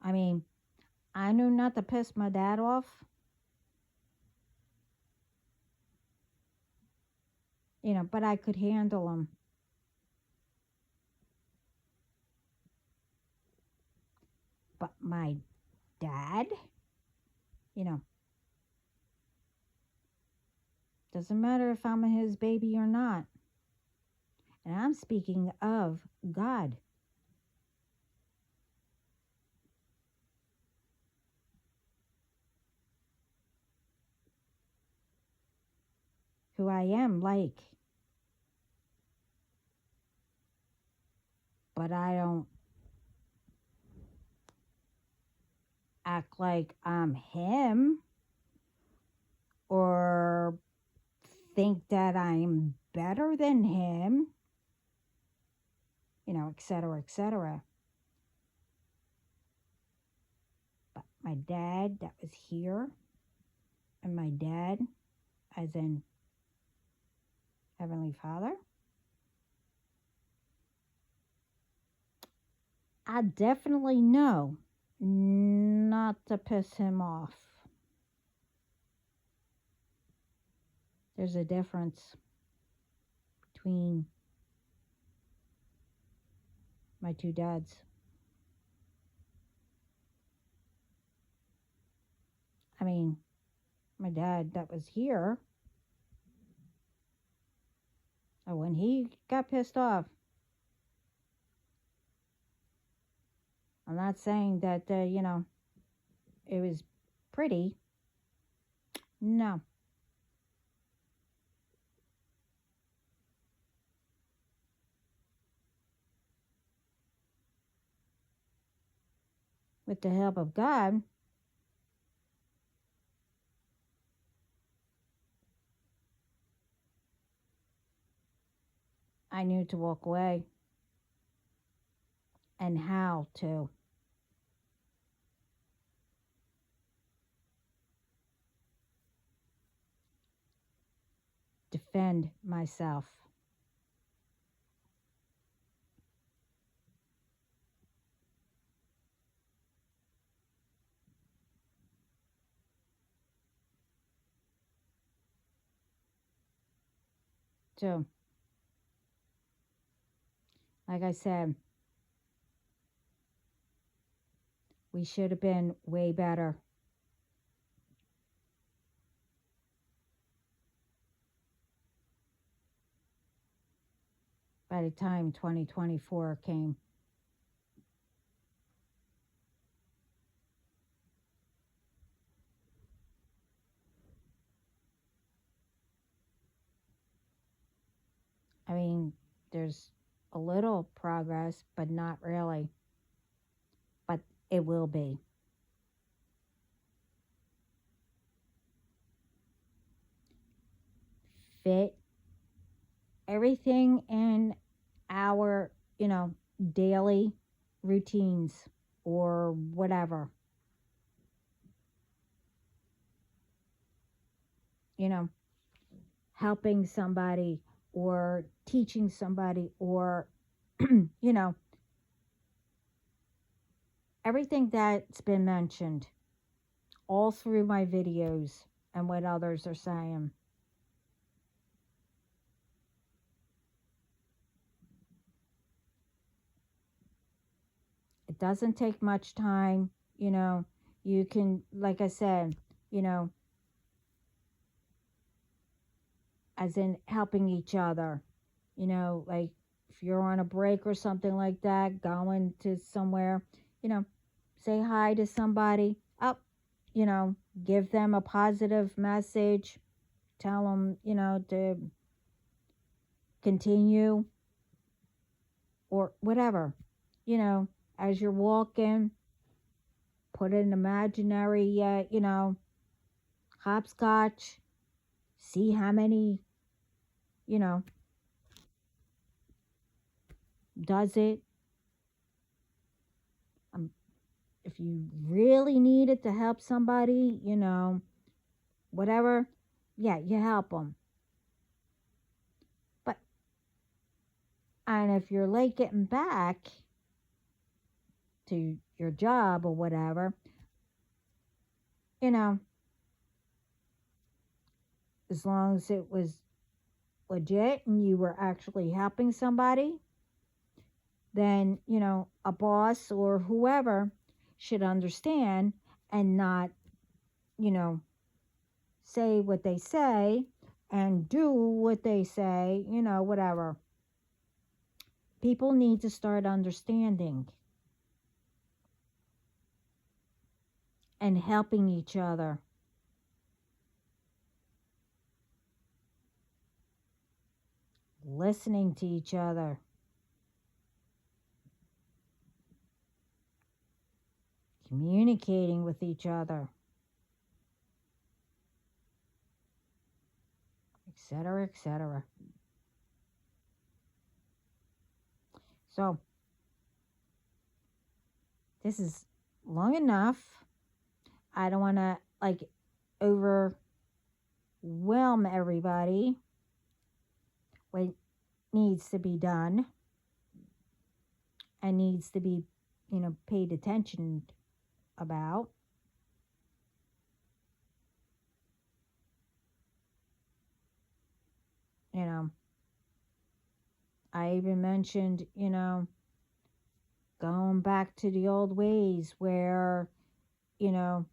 I mean, I knew not to piss my dad off. But I could handle him. But my dad, you know, doesn't matter if I'm his baby or not. And I'm speaking of God, who I am like, but I don't act like I'm him or think that I'm better than him, et cetera, et cetera. But my dad that was here, and my dad, as in Heavenly Father, I definitely know not to piss him off. There's a difference between my two dads. I mean, my dad that was here, when he got pissed off, I'm not saying that, it was pretty. No. With the help of God, I knew to walk away and how to. Defend myself. So, like I said, we should have been way better. By the time 2024 came. I mean, there's a little progress, but not really. But it will be. Fit everything in our, daily routines or whatever. Helping somebody or teaching somebody or, everything that's been mentioned all through my videos and what others are saying. It doesn't take much time, you can, like I said, as in helping each other, like if you're on a break or something like that, going to somewhere, say hi to somebody, up, give them a positive message, tell them, to continue or whatever, as you're walking, put an imaginary, hopscotch, see how many, does it. If you really need it to help somebody, whatever, yeah, you help them. But, and if you're late getting back to your job or whatever, as long as it was legit and you were actually helping somebody, then, a boss or whoever should understand and not, you know, say what they say and do what they say, whatever. People need to start understanding and helping each other. Listening to each other. Communicating with each other. Etc., etc. So, this is long enough. I don't want to overwhelm everybody. What needs to be done and needs to be, paid attention about. You know, I even mentioned, going back to the old ways where, you know,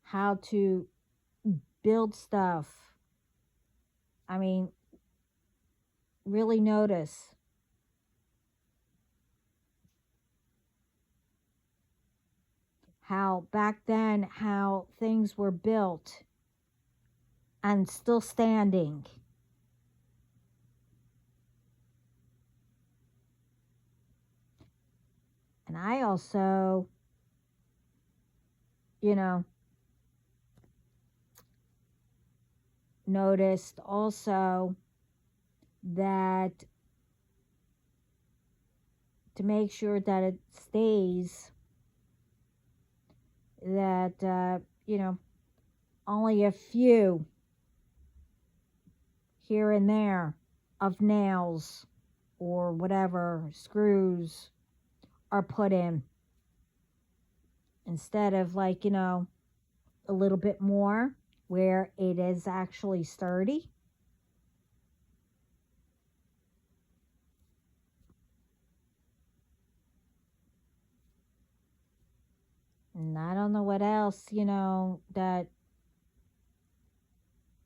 how to build stuff. I mean, really notice how back then, how things were built and still standing. And I also, noticed also that to make sure that it stays, that, only a few here and there of nails or whatever screws are put in instead of a little bit more where it is actually sturdy. And I don't know what else, that,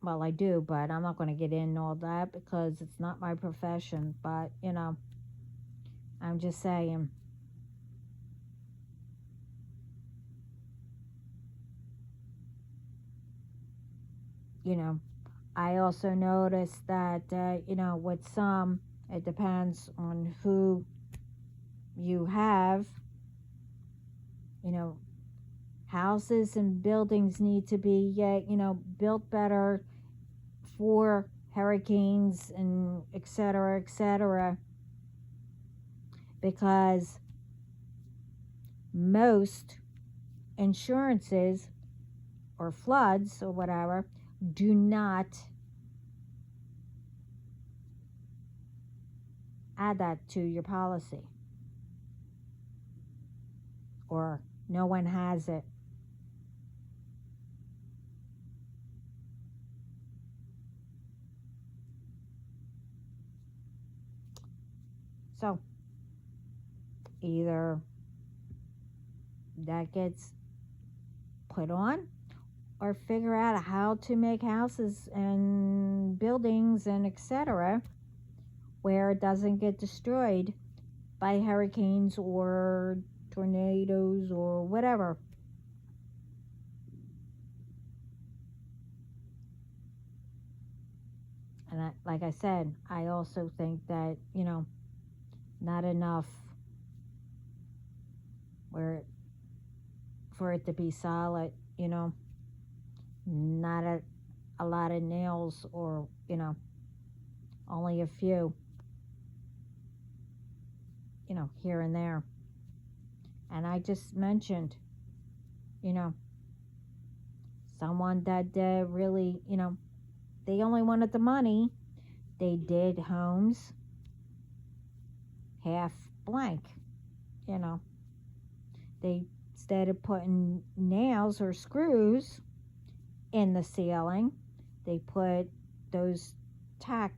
well, I do, but I'm not going to get into all that because it's not my profession. But, I'm just saying. I also noticed that, with some, it depends on who you have. Houses and buildings need to be, built better for hurricanes and et cetera, because most insurances or floods or whatever do not add that to your policy, or no one has it. So either that gets put on, or figure out how to make houses and buildings and etc. where it doesn't get destroyed by hurricanes or tornadoes or whatever. And like I said, I also think that, not enough where for it to be solid, not a lot of nails, or, only a few, here and there. And I just mentioned, you know, someone that really, they only wanted the money. They did homes half blank, you know. They, instead of putting nails or screws in the ceiling, they put those tack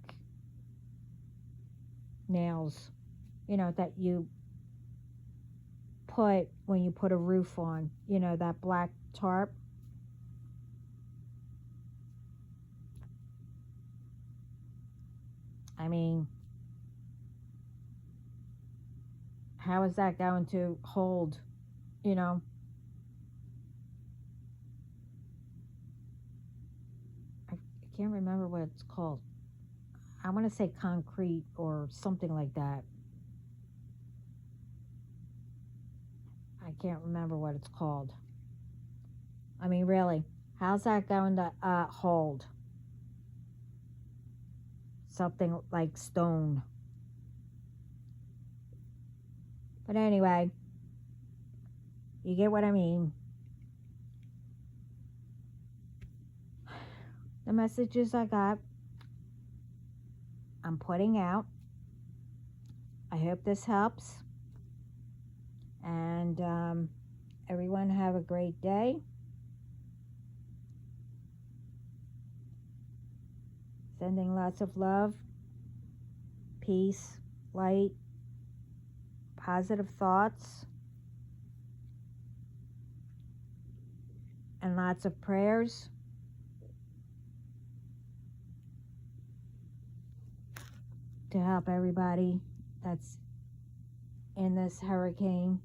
nails, that you put when you put a roof on, that black tarp. I mean, how is that going to hold, you know? I can't remember what it's called. I want to say concrete or something like that. I can't remember what it's called. I mean, really, how's that going to hold something like stone? But anyway, you get what I mean. The messages I got, I'm putting out. I hope this helps. And everyone have a great day. Sending lots of love, peace, light, positive thoughts, and lots of prayers. To help everybody that's in this hurricane.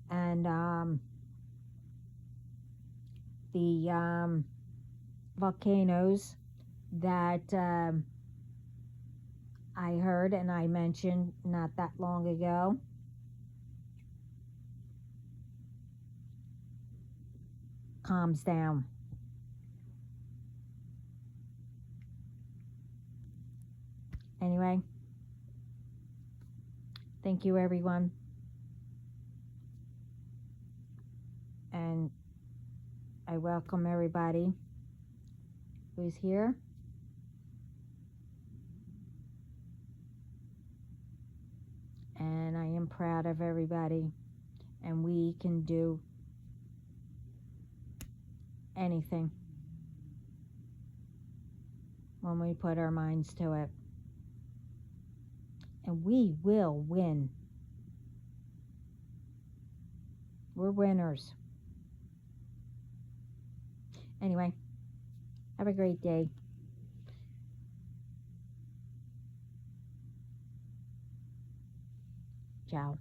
And the volcanoes that I heard and I mentioned not that long ago. Calms down. Anyway, thank you everyone. And I welcome everybody who's here. And I am proud of everybody. And we can do anything when we put our minds to it. And we will win. We're winners. Anyway, have a great day. Ciao.